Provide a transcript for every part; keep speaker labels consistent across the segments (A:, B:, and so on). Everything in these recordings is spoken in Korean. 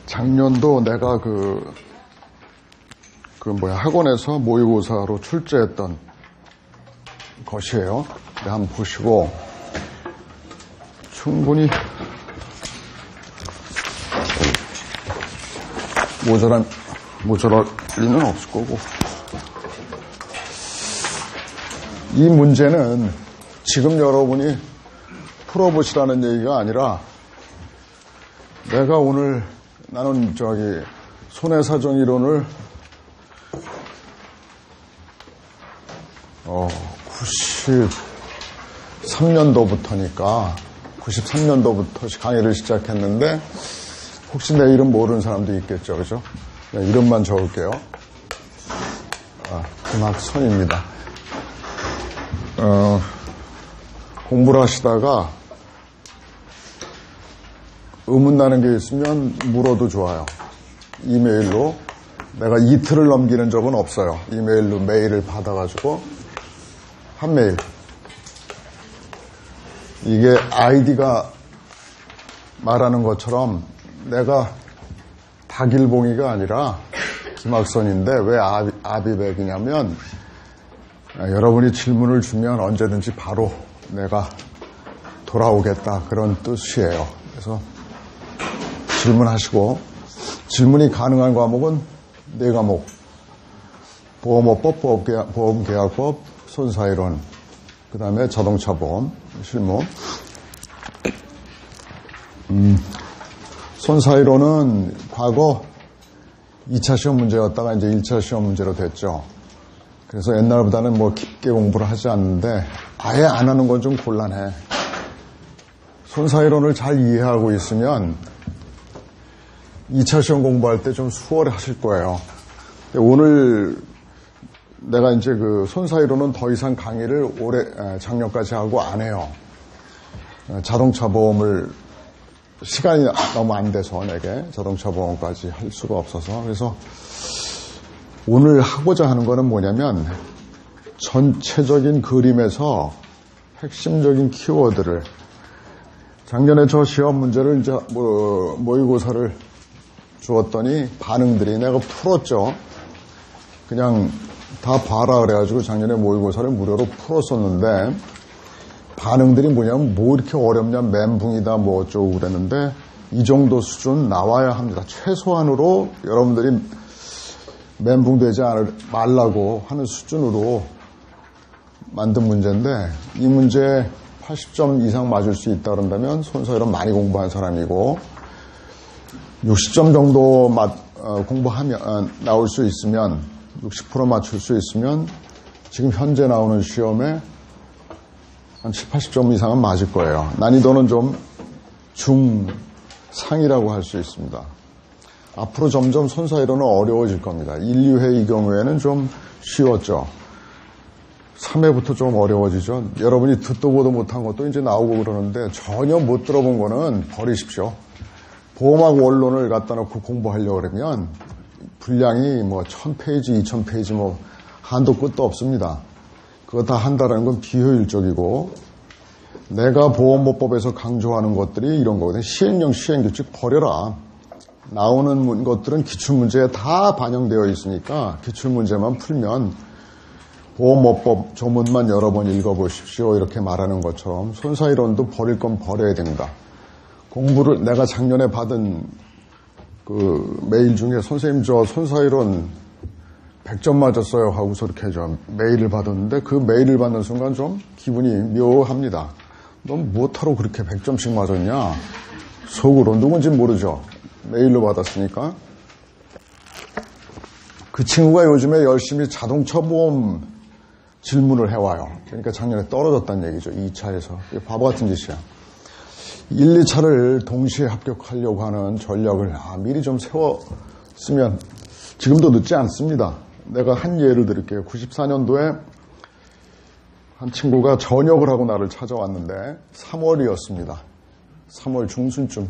A: 작년도 내가 학원에서 모의고사로 출제했던 것이에요. 네, 한번 보시고 충분히 모자랄 리는 없을 거고, 이 문제는 지금 여러분이 풀어보시라는 얘기가 아니라, 내가 오늘 나는 손해사정 이론을 93년도부터니까 93년도부터 강의를 시작했는데, 혹시 내 이름 모르는 사람도 있겠죠, 그죠? 이름만 적을게요. 김학선입니다. 공부를 하시다가 의문나는 게 있으면 물어도 좋아요. 이메일로. 내가 이틀을 넘기는 적은 없어요. 이메일로 메일을 받아가지고 한 메일. 이게 아이디가 말하는 것처럼 내가 박일봉이가 아니라 김학선인데, 왜 아비백이냐면, 여러분이 질문을 주면 언제든지 바로 내가 돌아오겠다, 그런 뜻이에요. 그래서 질문하시고, 질문이 가능한 과목은 4과목. 보험업법, 보험계약법, 손사이론, 그 다음에 자동차보험, 실무. 손사이론은 과거 2차 시험 문제였다가 이제 1차 시험 문제로 됐죠. 그래서 옛날보다는 깊게 공부를 하지 않는데, 아예 안 하는 건 좀 곤란해. 손사이론을 잘 이해하고 있으면 2차 시험 공부할 때 좀 수월해 하실 거예요. 오늘 내가 이제 손사이론은 더 이상 강의를 작년까지 하고 안 해요. 자동차 보험을 시간이 너무 안 돼서 내게 자동차 보험까지 할 수가 없어서. 그래서 오늘 하고자 하는 거는 뭐냐면, 전체적인 그림에서 핵심적인 키워드를, 작년에 저 시험 문제를 이제 모의고사를 주었더니 반응들이, 내가 풀었죠. 그냥 다 봐라 그래가지고 작년에 모의고사를 무료로 풀었었는데, 반응들이 뭐냐면, 이렇게 어렵냐, 멘붕이다, 어쩌고 그랬는데, 이 정도 수준 나와야 합니다. 최소한으로 여러분들이 멘붕되지 말라고 하는 수준으로 만든 문제인데, 이 문제 80점 이상 맞을 수 있다 그런다면 손사이론 많이 공부한 사람이고, 60점 정도 공부하면 나올 수 있으면, 60% 맞출 수 있으면 지금 현재 나오는 시험에 한 7, 80점 이상은 맞을 거예요. 난이도는 좀 중상이라고 할 수 있습니다. 앞으로 점점 손사이론은 어려워질 겁니다. 1, 2회 이 경우에는 좀 쉬웠죠. 3회부터 좀 어려워지죠. 여러분이 듣도 보도 못한 것도 이제 나오고 그러는데, 전혀 못 들어본 거는 버리십시오. 보험하고 원론을 갖다 놓고 공부하려고 그러면 분량이 1000페이지, 2000페이지 한도 끝도 없습니다. 그거 다 한다는 건 비효율적이고, 내가 보험법에서 강조하는 것들이 이런 거거든요. 시행령, 시행규칙 버려라. 나오는 것들은 기출문제에 다 반영되어 있으니까 기출문제만 풀면, 보험업법 조문만 여러 번 읽어보십시오, 이렇게 말하는 것처럼 손사이론도 버릴 건 버려야 됩니다. 공부를, 내가 작년에 받은 메일 중에, 선생님 저 손사이론 100점 맞았어요 하고서 이렇게 메일을 받았는데, 그 메일을 받는 순간 좀 기분이 묘합니다. 넌 무엇하러 그렇게 100점씩 맞았냐? 속으로. 누군지 모르죠. 메일로 받았으니까. 그 친구가 요즘에 열심히 자동차 보험 질문을 해와요. 그러니까 작년에 떨어졌다는 얘기죠. 2차에서. 바보 같은 짓이야. 1, 2차를 동시에 합격하려고 하는 전략을 미리 좀 세웠으면 지금도 늦지 않습니다. 내가 한 예를 드릴게요. 94년도에 한 친구가 전역을 하고 나를 찾아왔는데 3월이었습니다. 3월 중순쯤,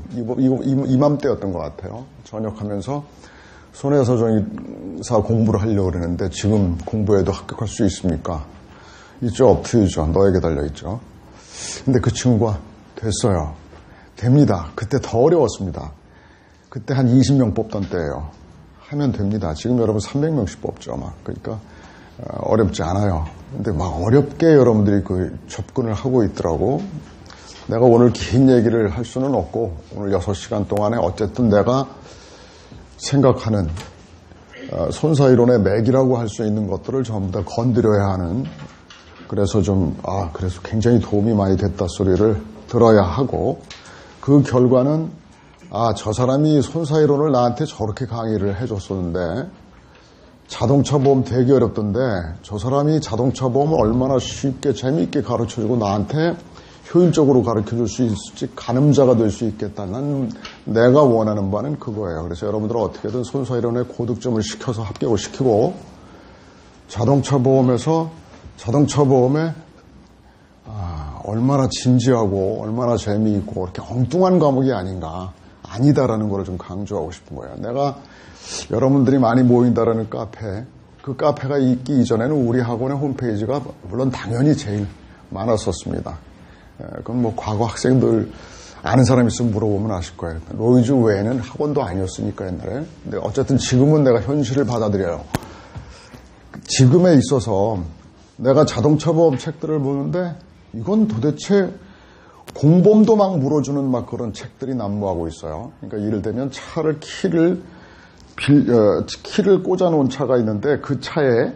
A: 이맘때였던 것 같아요. 전역하면서 손해사정사 공부를 하려고 그러는데, 지금 공부해도 합격할 수 있습니까? 있죠, 업투유죠. 너에게 달려있죠. 근데 그 친구가 됐어요. 됩니다. 그때 더 어려웠습니다. 그때 한 20명 뽑던 때예요. 하면 됩니다. 지금 여러분 300명씩 뽑죠. 막. 그러니까 어렵지 않아요. 근데 막 어렵게 여러분들이 그 접근을 하고 있더라고. 내가 오늘 긴 얘기를 할 수는 없고 오늘 6시간 동안에 어쨌든 내가 생각하는 손사이론의 맥이라고 할 수 있는 것들을 전부 다 건드려야 하는, 그래서 그래서 굉장히 도움이 많이 됐다 소리를 들어야 하고, 그 결과는 저 사람이 손사이론을 나한테 저렇게 강의를 해줬었는데 자동차 보험 되게 어렵던데 저 사람이 자동차 보험을 얼마나 쉽게 재미있게 가르쳐주고 나한테 효율적으로 가르쳐줄 수 있을지 가늠자가 될 수 있겠다. 난 내가 원하는 바는 그거예요. 그래서 여러분들은 어떻게든 손사이론에 고득점을 시켜서 합격을 시키고 자동차 보험에 얼마나 진지하고 얼마나 재미있고 이렇게 엉뚱한 과목이 아니다라는 걸 좀 강조하고 싶은 거예요. 내가 여러분들이 많이 모인다라는 카페, 그 카페가 있기 이전에는 우리 학원의 홈페이지가 물론 당연히 제일 많았었습니다. 그건 뭐 과거 학생들 아는 사람 있으면 물어보면 아실 거예요. 로이즈 외에는 학원도 아니었으니까 옛날에. 근데 어쨌든 지금은 내가 현실을 받아들여요. 지금에 있어서 내가 자동차 보험 책들을 보는데 이건 도대체 공범도 막 물어주는 막 그런 책들이 난무하고 있어요. 그러니까 예를 들면 차를 키를 꽂아놓은 차가 있는데 그 차에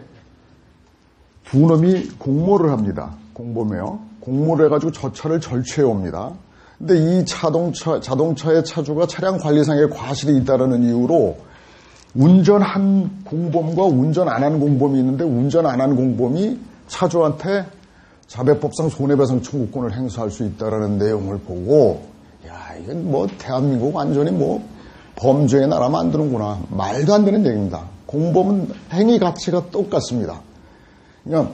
A: 두 놈이 공모를 합니다. 공범이에요. 공모를 해가지고 저 차를 절취해 옵니다. 근데 이 자동차의 차주가 차량 관리상의 과실이 있다는 이유로 운전한 공범과 운전 안 한 공범이 있는데 운전 안 한 공범이 차주한테 자배법상 손해배상 청구권을 행사할 수 있다는 내용을 보고, 이건 뭐 대한민국 완전히 뭐 범죄의 나라 만드는구나. 말도 안 되는 얘기입니다. 공범은 행위 가치가 똑같습니다. 그러니까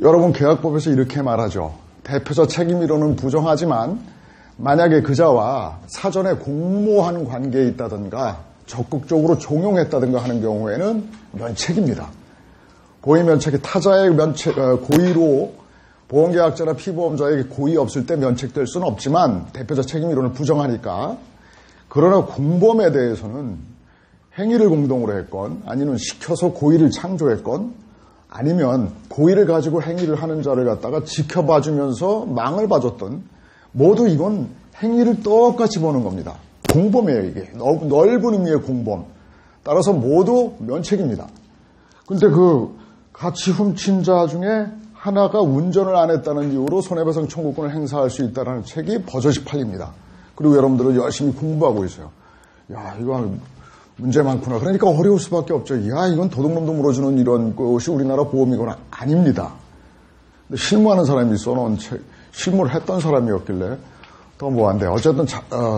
A: 여러분 계약법에서 이렇게 말하죠. 대표자 책임이론은 부정하지만 만약에 그자와 사전에 공모한 관계에 있다든가 적극적으로 종용했다든가 하는 경우에는 면책입니다. 고의 면책이 타자의 고의로 보험계약자나 피보험자에게 고의 없을 때 면책될 수는 없지만 대표자 책임이론을 부정하니까. 그러나 공범에 대해서는 행위를 공동으로 했건 아니면 시켜서 고의를 창조했건 아니면 고의를 가지고 행위를 하는 자를 갖다가 지켜봐주면서 망을 봐줬던, 모두 이건 행위를 똑같이 보는 겁니다. 공범이에요, 이게. 넓은 의미의 공범. 따라서 모두 면책입니다. 근데 그 같이 훔친 자 중에 하나가 운전을 안 했다는 이유로 손해배상 청구권을 행사할 수 있다는 책이 버젓이 팔립니다. 그리고 여러분들은 열심히 공부하고 있어요. 이거 문제 많구나. 그러니까 어려울 수밖에 없죠. 이건 도둑놈도 물어주는 이런 것이 우리나라 보험이거나 아닙니다. 근데 실무하는 사람이 써놓은 책, 실무를 했던 사람이었길래 더 뭐한데. 어쨌든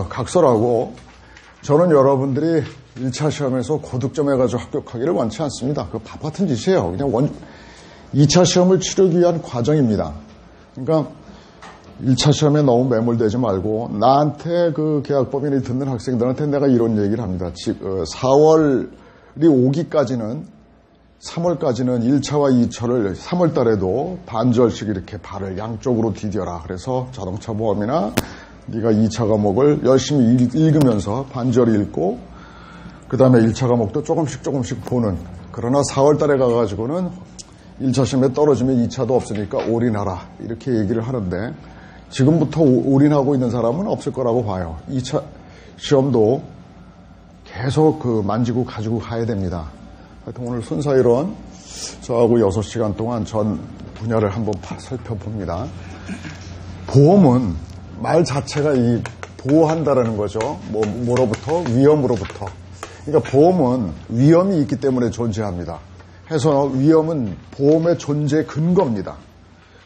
A: 각설하고 저는 여러분들이 1차 시험에서 고득점 해가지고 합격하기를 원치 않습니다. 그거 밥 같은 짓이에요. 그냥 2차 시험을 치르기 위한 과정입니다. 그러니까 1차 시험에 너무 매몰되지 말고 나한테 그 계약법인이 듣는 학생들한테 내가 이런 얘기를 합니다. 4월이 오기까지는 3월까지는 1차와 2차를 3월 달에도 반절씩 이렇게 발을 양쪽으로 디뎌라. 그래서 자동차 보험이나 네가 2차 과목을 열심히 읽으면서 반절 읽고 그 다음에 1차 과목도 조금씩 보는. 그러나 4월 달에 가가지고는 1차 시험에 떨어지면 2차도 없으니까 올인하라. 이렇게 얘기를 하는데 지금부터 올인하고 있는 사람은 없을 거라고 봐요. 2차 시험도 계속 만지고 가지고 가야 됩니다. 하여튼 오늘 손사이론 저하고 6시간 동안 전 분야를 한번 살펴봅니다. 보험은 말 자체가 이 보호한다라는 거죠. 뭐로부터? 위험으로부터. 그러니까 보험은 위험이 있기 때문에 존재합니다. 해서 위험은 보험의 존재 근거입니다.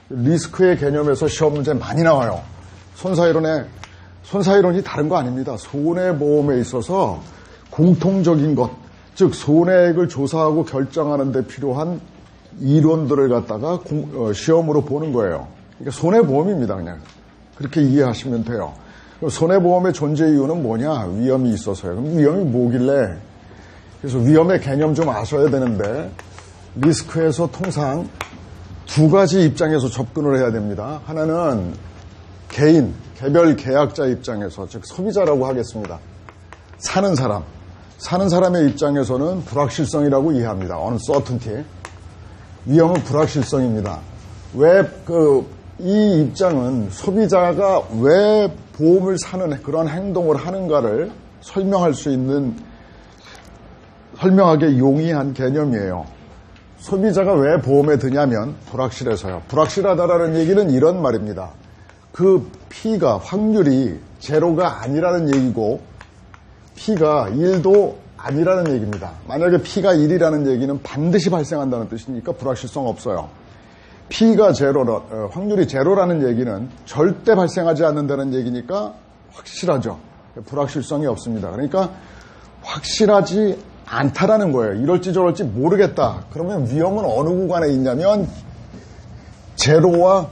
A: 리스크의 개념에서 시험 문제 많이 나와요. 손사이론이 다른 거 아닙니다. 손해보험에 있어서 공통적인 것, 즉 손해액을 조사하고 결정하는 데 필요한 이론들을 갖다가 시험으로 보는 거예요. 그러니까 손해보험입니다. 그냥 그렇게 이해하시면 돼요. 손해보험의 존재 이유는 뭐냐? 위험이 있어서요. 그럼 위험이 뭐길래? 그래서 위험의 개념 좀 아셔야 되는데 리스크에서 통상 두 가지 입장에서 접근을 해야 됩니다. 하나는 개별 계약자 입장에서, 즉 소비자라고 하겠습니다. 사는 사람의 입장에서는 불확실성이라고 이해합니다. 어느 certainty. 위험은 불확실성입니다. 이 입장은 소비자가 왜 보험을 사는 그런 행동을 하는가를 설명하게 용이한 개념이에요. 소비자가 왜 보험에 드냐면 불확실해서요. 불확실하다라는 얘기는 이런 말입니다. 그 P가 확률이 제로가 아니라는 얘기고 P가 1도 아니라는 얘기입니다. 만약에 P가 1이라는 얘기는 반드시 발생한다는 뜻이니까 불확실성 없어요. P가 확률이 제로라는 얘기는 절대 발생하지 않는다는 얘기니까 확실하죠. 불확실성이 없습니다. 그러니까 확실하지 않다라는 거예요. 이럴지 저럴지 모르겠다. 그러면 위험은 어느 구간에 있냐면 제로와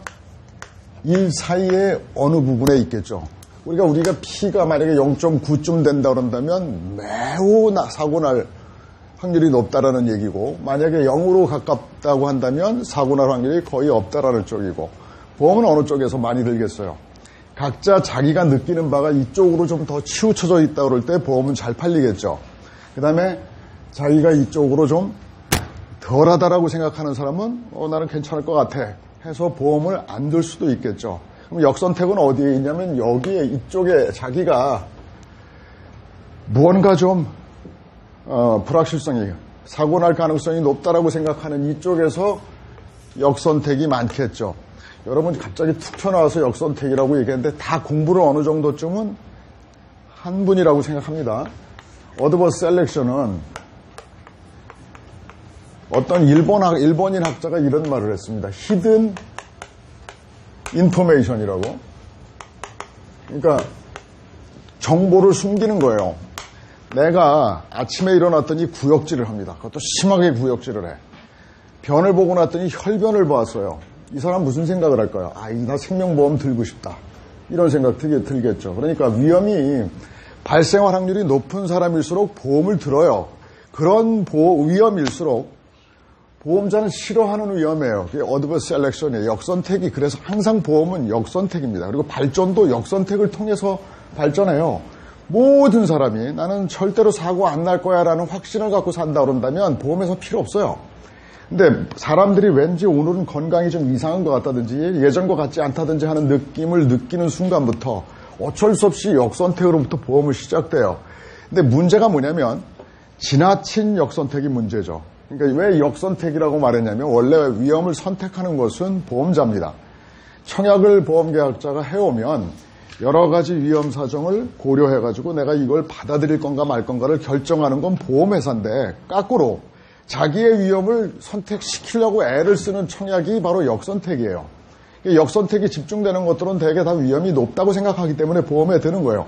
A: 1 사이에 어느 부분에 있겠죠. 우리가 P가 만약에 0.9쯤 된다 그런다면 매우 사고 날 확률이 높다라는 얘기고, 만약에 0으로 가깝다고 한다면 사고 날 확률이 거의 없다라는 쪽이고, 보험은 어느 쪽에서 많이 들겠어요. 각자 자기가 느끼는 바가 이쪽으로 좀 더 치우쳐져 있다 그럴 때 보험은 잘 팔리겠죠. 그 다음에 자기가 이쪽으로 좀 덜하다라고 생각하는 사람은 나는 괜찮을 것 같아 해서 보험을 안 들 수도 있겠죠. 그럼 역선택은 어디에 있냐면 여기에 이쪽에 자기가 무언가 좀 불확실성이 사고 날 가능성이 높다라고 생각하는 이쪽에서 역선택이 많겠죠. 여러분 갑자기 툭 튀어나와서 역선택이라고 얘기했는데 다 공부를 어느 정도쯤은 한 분이라고 생각합니다. 어드버스 셀렉션은 어떤 일본인 학자가 이런 말을 했습니다. 히든 인포메이션이라고. 그러니까 정보를 숨기는 거예요. 내가 아침에 일어났더니 구역질을 합니다. 그것도 심하게 구역질을 해. 변을 보고 났더니 혈변을 봤어요. 이 사람 무슨 생각을 할까요? 나 생명보험 들고 싶다. 이런 생각 들겠죠. 그러니까 위험이 발생할 확률이 높은 사람일수록 보험을 들어요. 그런 위험일수록 보험자는 싫어하는 위험이에요. 그게 어드버스 셀렉션이에요. 역선택이. 그래서 항상 보험은 역선택입니다. 그리고 발전도 역선택을 통해서 발전해요. 모든 사람이 나는 절대로 사고 안 날 거야 라는 확신을 갖고 산다 그런다면 보험에서 필요 없어요. 근데 사람들이 왠지 오늘은 건강이 좀 이상한 것 같다든지 예전과 같지 않다든지 하는 느낌을 느끼는 순간부터 어쩔 수 없이 역선택으로부터 보험을 시작돼요. 근데 문제가 뭐냐면 지나친 역선택이 문제죠. 그러니까 왜 역선택이라고 말했냐면 원래 위험을 선택하는 것은 보험자입니다. 청약을 보험계약자가 해오면 여러 가지 위험 사정을 고려해가지고 내가 이걸 받아들일 건가 말 건가를 결정하는 건 보험회사인데 거꾸로 자기의 위험을 선택시키려고 애를 쓰는 청약이 바로 역선택이에요. 역선택이 집중되는 것들은 대개 다 위험이 높다고 생각하기 때문에 보험에 드는 거예요.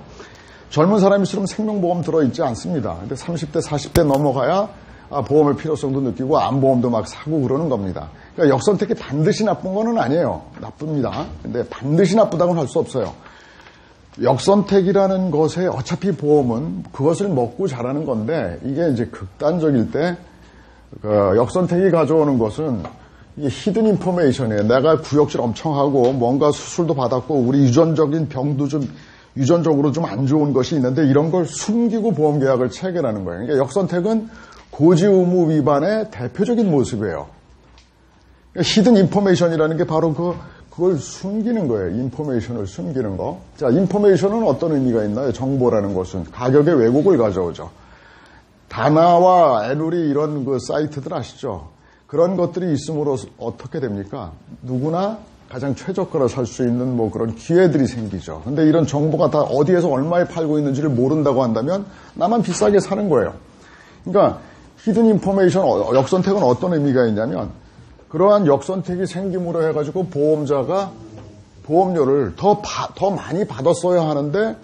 A: 젊은 사람일수록 생명보험 들어있지 않습니다. 근데 30대, 40대 넘어가야 보험의 필요성도 느끼고 암보험도 막 사고 그러는 겁니다. 그러니까 역선택이 반드시 나쁜 건 아니에요. 나쁩니다. 근데 반드시 나쁘다고는 할 수 없어요. 역선택이라는 것에 어차피 보험은 그것을 먹고 자라는 건데 이게 이제 극단적일 때 역선택이 가져오는 것은 이게 히든 인포메이션이에요. 내가 구역질 엄청 하고 뭔가 수술도 받았고 우리 유전적인 병도 좀 유전적으로 좀 안 좋은 것이 있는데 이런 걸 숨기고 보험 계약을 체결하는 거예요. 그러니까 역선택은 고지 의무 위반의 대표적인 모습이에요. 그러니까 히든 인포메이션이라는 게 바로 그걸 숨기는 거예요. 인포메이션을 숨기는 거. 자, 인포메이션은 어떤 의미가 있나요? 정보라는 것은 가격의 왜곡을 가져오죠. 다나와 애누리 이런 그 사이트들 아시죠? 그런 것들이 있음으로 어떻게 됩니까? 누구나 가장 최저가로 살 수 있는 뭐 그런 기회들이 생기죠. 근데 이런 정보가 다 어디에서 얼마에 팔고 있는지를 모른다고 한다면 나만 비싸게 사는 거예요. 그러니까 히든 인포메이션 역선택은 어떤 의미가 있냐면 그러한 역선택이 생김으로 해가지고 보험자가 보험료를 더 많이 받았어야 하는데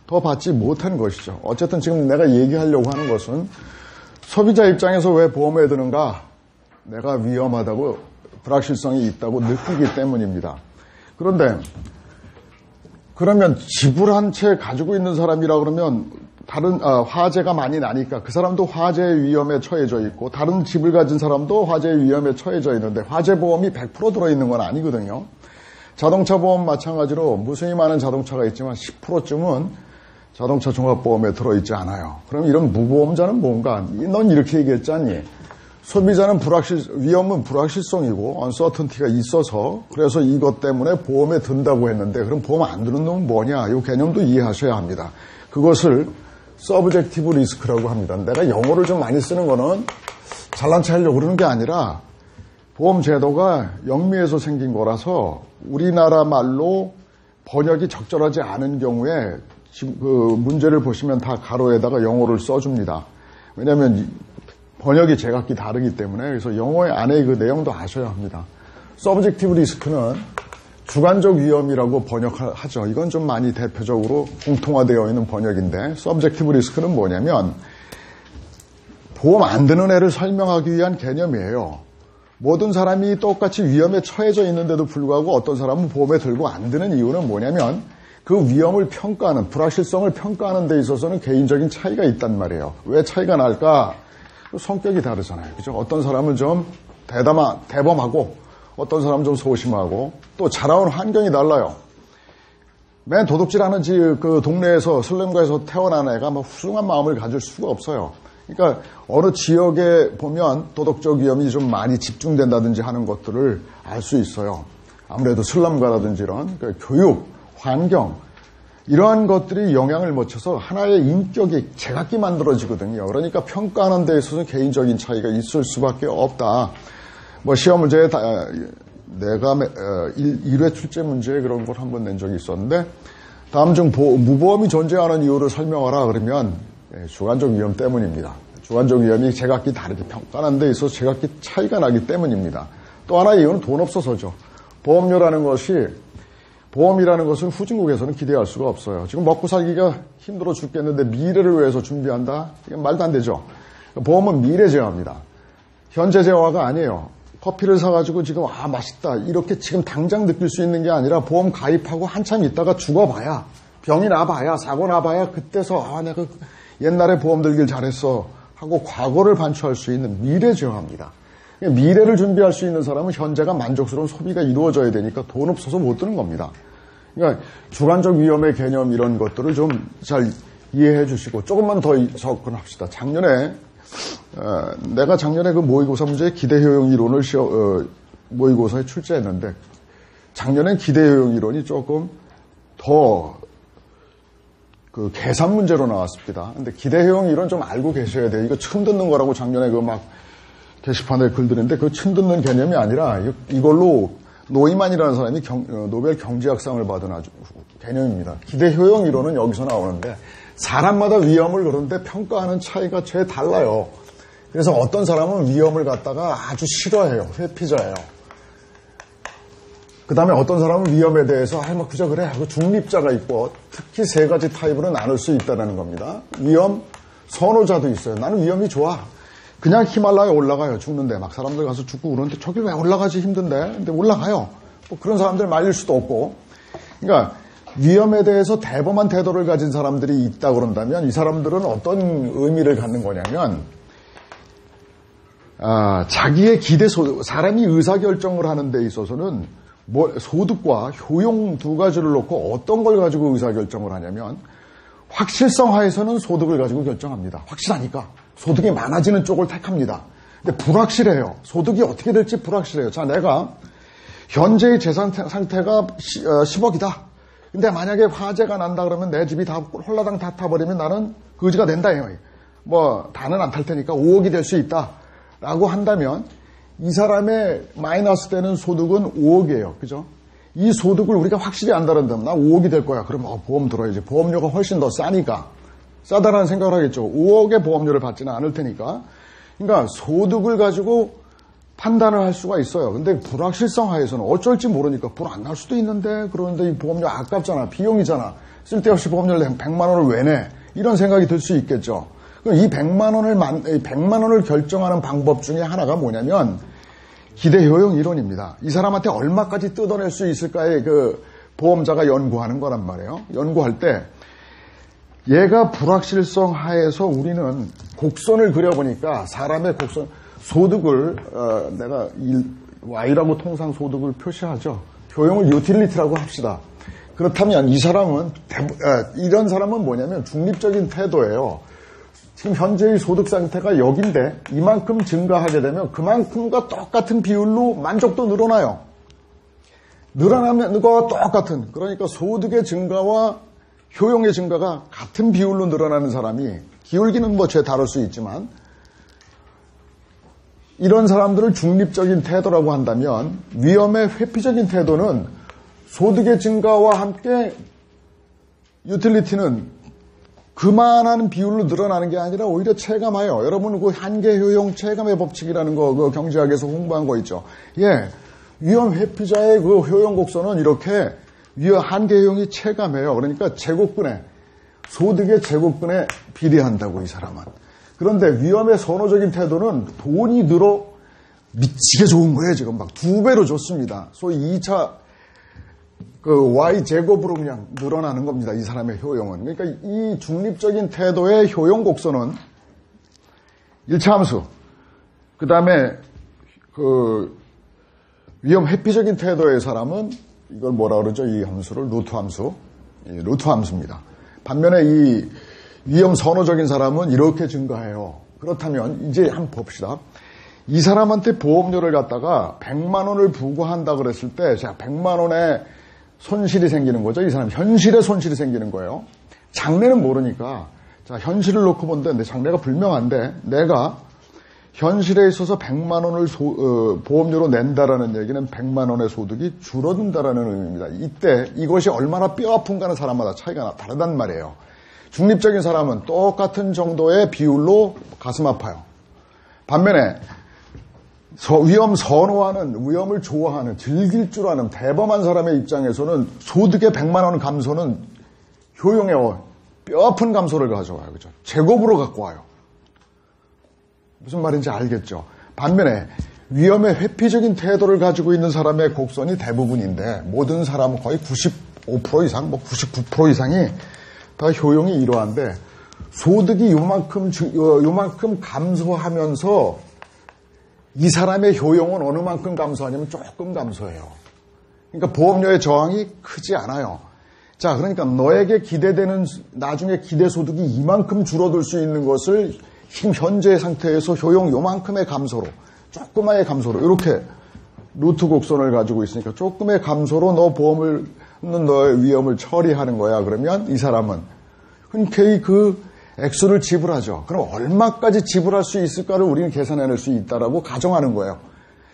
A: 더 받지 못한 것이죠. 어쨌든 지금 내가 얘기하려고 하는 것은 소비자 입장에서 왜 보험에 드는가? 내가 위험하다고 불확실성이 있다고 느끼기 때문입니다. 그런데 그러면 집을 한 채 가지고 있는 사람이라 그러면 다른 화재가 많이 나니까 그 사람도 화재의 위험에 처해져 있고 다른 집을 가진 사람도 화재의 위험에 처해져 있는데 화재 보험이 100% 들어있는 건 아니거든요. 자동차 보험 마찬가지로 무수히 많은 자동차가 있지만 10%쯤은 자동차 종합보험에 들어있지 않아요. 그럼 이런 무보험자는 뭔가? 넌 이렇게 얘기했잖니. 소비자는 위험은 불확실성이고 uncertainty가 있어서 그래서 이것 때문에 보험에 든다고 했는데 그럼 보험 안 드는 놈은 뭐냐? 이 개념도 이해하셔야 합니다. 그것을 subjective risk라고 합니다. 내가 영어를 좀 많이 쓰는 거는 잘난 체 하려고 그러는 게 아니라 보험 제도가 영미에서 생긴 거라서 우리나라 말로 번역이 적절하지 않은 경우에 지금 그 문제를 보시면 다 가로에다가 영어를 써줍니다. 왜냐하면 번역이 제각기 다르기 때문에 그래서 영어의 안에 그 내용도 아셔야 합니다. 서브젝티브 리스크는 주관적 위험이라고 번역하죠. 이건 좀 많이 대표적으로 공통화되어 있는 번역인데 서브젝티브 리스크는 뭐냐면 보험 안 드는 애를 설명하기 위한 개념이에요. 모든 사람이 똑같이 위험에 처해져 있는데도 불구하고 어떤 사람은 보험에 들고 안 드는 이유는 뭐냐면 그 위험을 평가하는, 불확실성을 평가하는 데 있어서는 개인적인 차이가 있단 말이에요. 왜 차이가 날까? 성격이 다르잖아요. 그죠? 어떤 사람은 좀 대범하고 어떤 사람은 좀 소심하고 또 자라온 환경이 달라요. 맨 도둑질하는 그 동네에서 슬럼가에서 태어난 애가 막 훌륭한 마음을 가질 수가 없어요. 그러니까 어느 지역에 보면 도덕적 위험이 좀 많이 집중된다든지 하는 것들을 알 수 있어요. 아무래도 슬럼가라든지 이런 교육, 환경 이러한 것들이 영향을 미쳐서 하나의 인격이 제각기 만들어지거든요. 그러니까 평가하는 데 있어서 개인적인 차이가 있을 수밖에 없다. 뭐 시험 문제에 내가 1회 출제 문제에 그런 걸 한번 낸 적이 있었는데 다음 중 무보험이 존재하는 이유를 설명하라 그러면 주관적 위험 때문입니다. 주관적 위험이 제각기 다르게 평가하는 데 있어서 제각기 차이가 나기 때문입니다. 또 하나의 이유는 돈 없어서죠. 보험료라는 것이 보험이라는 것은 후진국에서는 기대할 수가 없어요. 지금 먹고 살기가 힘들어 죽겠는데 미래를 위해서 준비한다? 이건 말도 안 되죠. 보험은 미래 재화입니다. 현재 재화가 아니에요. 커피를 사가지고 지금 맛있다 이렇게 지금 당장 느낄 수 있는 게 아니라 보험 가입하고 한참 있다가 죽어봐야 병이 나봐야 사고 나봐야 그때서 내가 옛날에 보험 들길 잘했어 하고 과거를 반추할 수 있는 미래 재화입니다. 미래를 준비할 수 있는 사람은 현재가 만족스러운 소비가 이루어져야 되니까 돈 없어서 못 드는 겁니다. 그러니까 주관적 위험의 개념 이런 것들을 좀 잘 이해해 주시고 조금만 더 접근합시다. 내가 작년에 그 모의고사 문제에 기대효용 이론을 모의고사에 출제했는데 작년엔 기대효용 이론이 조금 더 그 계산 문제로 나왔습니다. 근데 기대효용 이론 좀 알고 계셔야 돼요. 이거 처음 듣는 거라고 작년에 그 막 게시판에 글 드는데 그 처음 듣는 개념이 아니라 이걸로 노이만이라는 사람이 노벨 경제학상을 받은 아주 개념입니다. 기대효용 이론은 여기서 나오는데 사람마다 위험을 그런데 평가하는 차이가 제일 달라요. 그래서 어떤 사람은 위험을 갖다가 아주 싫어해요. 회피자예요. 그 다음에 어떤 사람은 위험에 대해서 그저 그래 하고 중립자가 있고 특히 세 가지 타입으로 나눌 수 있다는 겁니다. 위험 선호자도 있어요. 나는 위험이 좋아. 그냥 히말라야 올라가요. 죽는데 막 사람들 가서 죽고 그러는데 저길 왜 올라가지 힘든데 근데 올라가요. 뭐 그런 사람들 말릴 수도 없고. 그러니까 위험에 대해서 대범한 태도를 가진 사람들이 있다 그런다면 이 사람들은 어떤 의미를 갖는 거냐면 자기의 사람이 의사결정을 하는 데 있어서는 소득과 효용 두 가지를 놓고 어떤 걸 가지고 의사결정을 하냐면 확실성 하에서는 소득을 가지고 결정합니다. 확실하니까 소득이 많아지는 쪽을 택합니다. 근데 불확실해요. 소득이 어떻게 될지 불확실해요. 자, 내가 현재의 재산 상태가 10억이다. 근데 만약에 화재가 난다 그러면 내 집이 다 홀라당 다 타버리면 나는 거지가 된다. 다는 안 탈 테니까 5억이 될 수 있다. 라고 한다면 이 사람의 마이너스 되는 소득은 5억이에요. 그죠? 이 소득을 우리가 확실히 안다는다면 나 5억이 될 거야. 그러면 보험 들어야지. 보험료가 훨씬 더 싸니까. 싸다라는 생각을 하겠죠. 5억의 보험료를 받지는 않을 테니까. 그러니까 소득을 가지고 판단을 할 수가 있어요. 근데 불확실성 하에서는 어쩔지 모르니까 불 안 날 수도 있는데 그런데 이 보험료 아깝잖아. 비용이잖아. 쓸데없이 보험료를 100만 원을 왜 내? 이런 생각이 들 수 있겠죠. 이 100만 원을 결정하는 방법 중에 하나가 뭐냐면 기대효용 이론입니다. 이 사람한테 얼마까지 뜯어낼 수 있을까에 그 보험자가 연구하는 거란 말이에요. 연구할 때 얘가 불확실성 하에서 우리는 곡선을 그려보니까 사람의 곡선, 소득을 내가 Y라고 통상 소득을 표시하죠. 효용을 유틸리티라고 합시다. 그렇다면 이 사람은 이런 사람은 뭐냐면 중립적인 태도예요. 지금 현재의 소득 상태가 여긴데 이만큼 증가하게 되면 그만큼과 똑같은 비율로 만족도 늘어나요. 늘어나면 그거 똑같은, 그러니까 소득의 증가와 효용의 증가가 같은 비율로 늘어나는 사람이, 기울기는 뭐 죄 다룰 수 있지만 이런 사람들을 중립적인 태도라고 한다면, 위험의 회피적인 태도는 소득의 증가와 함께 유틸리티는 그만한 비율로 늘어나는 게 아니라 오히려 체감하여, 여러분 그 한계 효용 체감의 법칙이라는 거 그 경제학에서 홍보한 거 있죠. 예, 위험 회피자의 그 효용 곡선은 이렇게 한계 효용이 체감해요. 그러니까 제곱근에, 소득의 제곱근에 비례한다고, 이 사람은. 그런데 위험의 선호적인 태도는 돈이 늘어 미치게 좋은 거예요. 지금 막 2배로 좋습니다. 소위 2차 그 Y 제곱으로 그냥 늘어나는 겁니다. 이 사람의 효용은. 그러니까 이 중립적인 태도의 효용 곡선은 1차 함수, 그 다음에 그 위험 회피적인 태도의 사람은 이걸 뭐라 그러죠? 이 함수를 루트 함수, 루트 함수입니다. 반면에 이 위험 선호적인 사람은 이렇게 증가해요. 그렇다면 이제 한번 봅시다. 이 사람한테 보험료를 갖다가 100만 원을 부과한다 그랬을 때, 자, 100만 원의 손실이 생기는 거죠. 이 사람 현실의 손실이 생기는 거예요. 장래는 모르니까, 자, 현실을 놓고 본데 내 장래가 불명한데 내가 현실에 있어서 100만 원을 보험료로 낸다라는 얘기는 100만 원의 소득이 줄어든다라는 의미입니다. 이때 이것이 얼마나 뼈아픈가는 사람마다 차이가 다르단 말이에요. 중립적인 사람은 똑같은 정도의 비율로 가슴 아파요. 반면에 위험 선호하는, 위험을 좋아하는, 즐길 줄 아는 대범한 사람의 입장에서는 소득의 100만 원 감소는 효용의 뼈아픈 감소를 가져와요. 그죠? 제곱으로 갖고 와요. 무슨 말인지 알겠죠? 반면에 위험의 회피적인 태도를 가지고 있는 사람의 곡선이 대부분인데, 모든 사람은 거의 95% 이상, 뭐 99% 이상이 다 효용이 이러한데, 소득이 요만큼 감소하면서 이 사람의 효용은 어느 만큼 감소하냐면 조금 감소해요. 그러니까 보험료의 저항이 크지 않아요. 자, 그러니까 너에게 기대되는 나중에 기대소득이 이만큼 줄어들 수 있는 것을 지금 현재 상태에서 효용 요만큼의 감소로, 조그마의 감소로, 이렇게 루트 곡선을 가지고 있으니까 조금의 감소로 너의 위험을 처리하는 거야. 그러면 이 사람은 흔쾌히 그 액수를 지불하죠. 그럼 얼마까지 지불할 수 있을까를 우리는 계산해낼 수 있다라고 가정하는 거예요.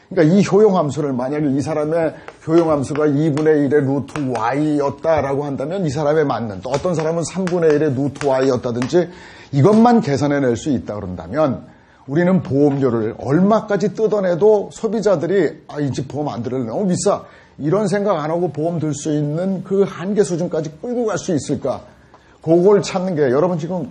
A: 그러니까 이 효용함수를, 만약에 이 사람의 효용함수가 2분의 1의 루트 y였다라고 한다면 이 사람에 맞는, 또 어떤 사람은 3분의 1의 루트 y였다든지 이것만 계산해낼 수 있다 그런다면 우리는 보험료를 얼마까지 뜯어내도 소비자들이 이 집 보험 안 들을래, 너무 비싸, 이런 생각 안 하고 보험 들 수 있는 그 한계 수준까지 끌고 갈 수 있을까? 그걸 찾는 게, 여러분 지금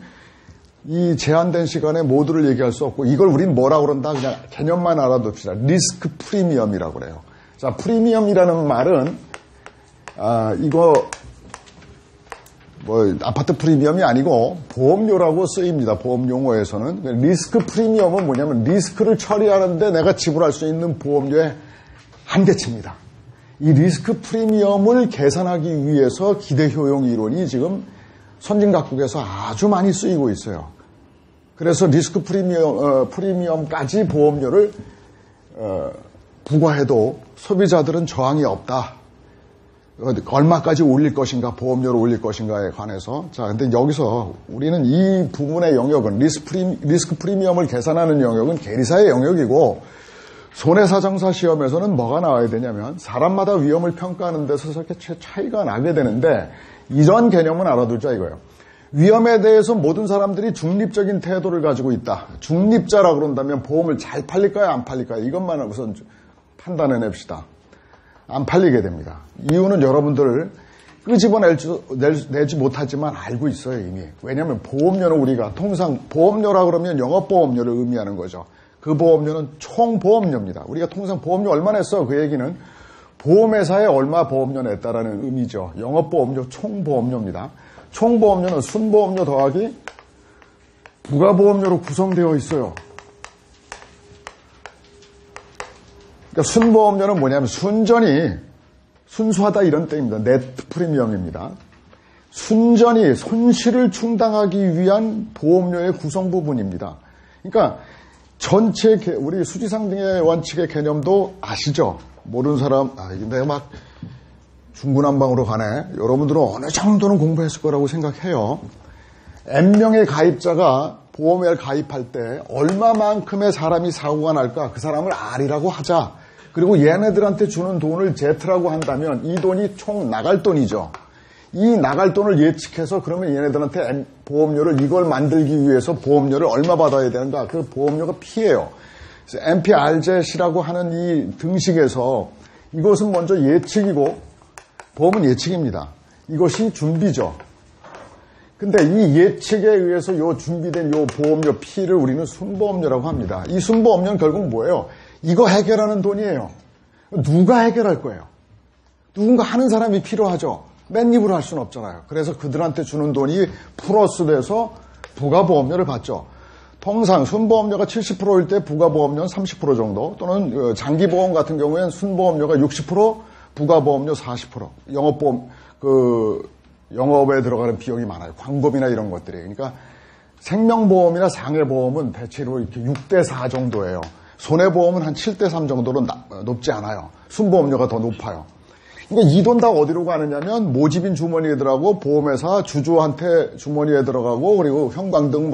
A: 이 제한된 시간에 모두를 얘기할 수 없고, 이걸 우린 뭐라고 그런다, 그냥 개념만 알아둡시다. 리스크 프리미엄이라고 그래요. 자, 프리미엄이라는 말은 이거 뭐 아파트 프리미엄이 아니고 보험료라고 쓰입니다. 보험 용어에서는. 리스크 프리미엄은 뭐냐면 리스크를 처리하는데 내가 지불할 수 있는 보험료의 한계치입니다. 이 리스크 프리미엄을 계산하기 위해서 기대 효용 이론이 지금 선진 각국에서 아주 많이 쓰이고 있어요. 그래서 리스크 프리미엄까지 보험료를 부과해도 소비자들은 저항이 없다. 얼마까지 올릴 것인가, 보험료를 올릴 것인가에 관해서. 자, 근데 여기서 우리는 이 부분의 영역은, 리스크 프리미엄을 계산하는 영역은 계리사의 영역이고, 손해사정사 시험에서는 뭐가 나와야 되냐면 사람마다 위험을 평가하는 데서 이렇게 차이가 나게 되는데, 이런 개념은 알아두자 이거예요. 위험에 대해서 모든 사람들이 중립적인 태도를 가지고 있다. 중립자라고 그런다면 보험을 잘 팔릴까요, 안 팔릴까요? 이것만 우선 판단해냅시다. 안 팔리게 됩니다. 이유는 여러분들 끄집어내지 못하지만 알고 있어요, 이미. 왜냐하면 보험료는 우리가 통상 보험료라 그러면 영업보험료를 의미하는 거죠. 그 보험료는 총보험료입니다. 우리가 통상 보험료 얼마 냈어? 그 얘기는 보험회사에 얼마 보험료 냈다라는 의미죠. 영업보험료 총보험료입니다. 총보험료는 순보험료 더하기 부가보험료로 구성되어 있어요. 그러니까 순보험료는 뭐냐면 순수하다 이런 뜻입니다. 네트 프리미엄입니다. 순전히 손실을 충당하기 위한 보험료의 구성 부분입니다. 그러니까 전체 우리 수지상등의 원칙의 개념도 아시죠? 모르는 사람, 내가 막 중구난방으로 가네. 여러분들은 어느 정도는 공부했을 거라고 생각해요. N명의 가입자가 보험에 가입할 때 얼마만큼의 사람이 사고가 날까? 그 사람을 R이라고 하자. 그리고 얘네들한테 주는 돈을 Z라고 한다면 이 돈이 총 나갈 돈이죠. 이 나갈 돈을 예측해서 그러면 얘네들한테 보험료를 이걸 만들기 위해서 보험료를 얼마 받아야 되는가? 그 보험료가 P예요. 그래서 NPRZ라고 하는 이 등식에서 이것은 먼저 예측이고 보험은 예측입니다. 이것이 준비죠. 근데 이 예측에 의해서 요 준비된 요 보험료 P를 우리는 순보험료라고 합니다. 이 순보험료는 결국 뭐예요? 이거 해결하는 돈이에요. 누가 해결할 거예요? 누군가 하는 사람이 필요하죠. 맨입으로 할 수는 없잖아요. 그래서 그들한테 주는 돈이 플러스 돼서 부가보험료를 받죠. 통상 순보험료가 70%일 때 부가보험료는 30% 정도, 또는 장기보험 같은 경우에는 순보험료가 60%, 부가보험료 40%. 영업보험, 영업에 들어가는 비용이 많아요. 광고비나 이런 것들이. 그러니까 생명보험이나 상해보험은 대체로 이렇게 6대4 정도예요. 손해보험은 한 7대3 정도로 높지 않아요. 순보험료가 더 높아요. 그러니까 이 돈 다 어디로 가느냐면 모집인 주머니에 들어가고 보험회사 주주한테 주머니에 들어가고 그리고 형광등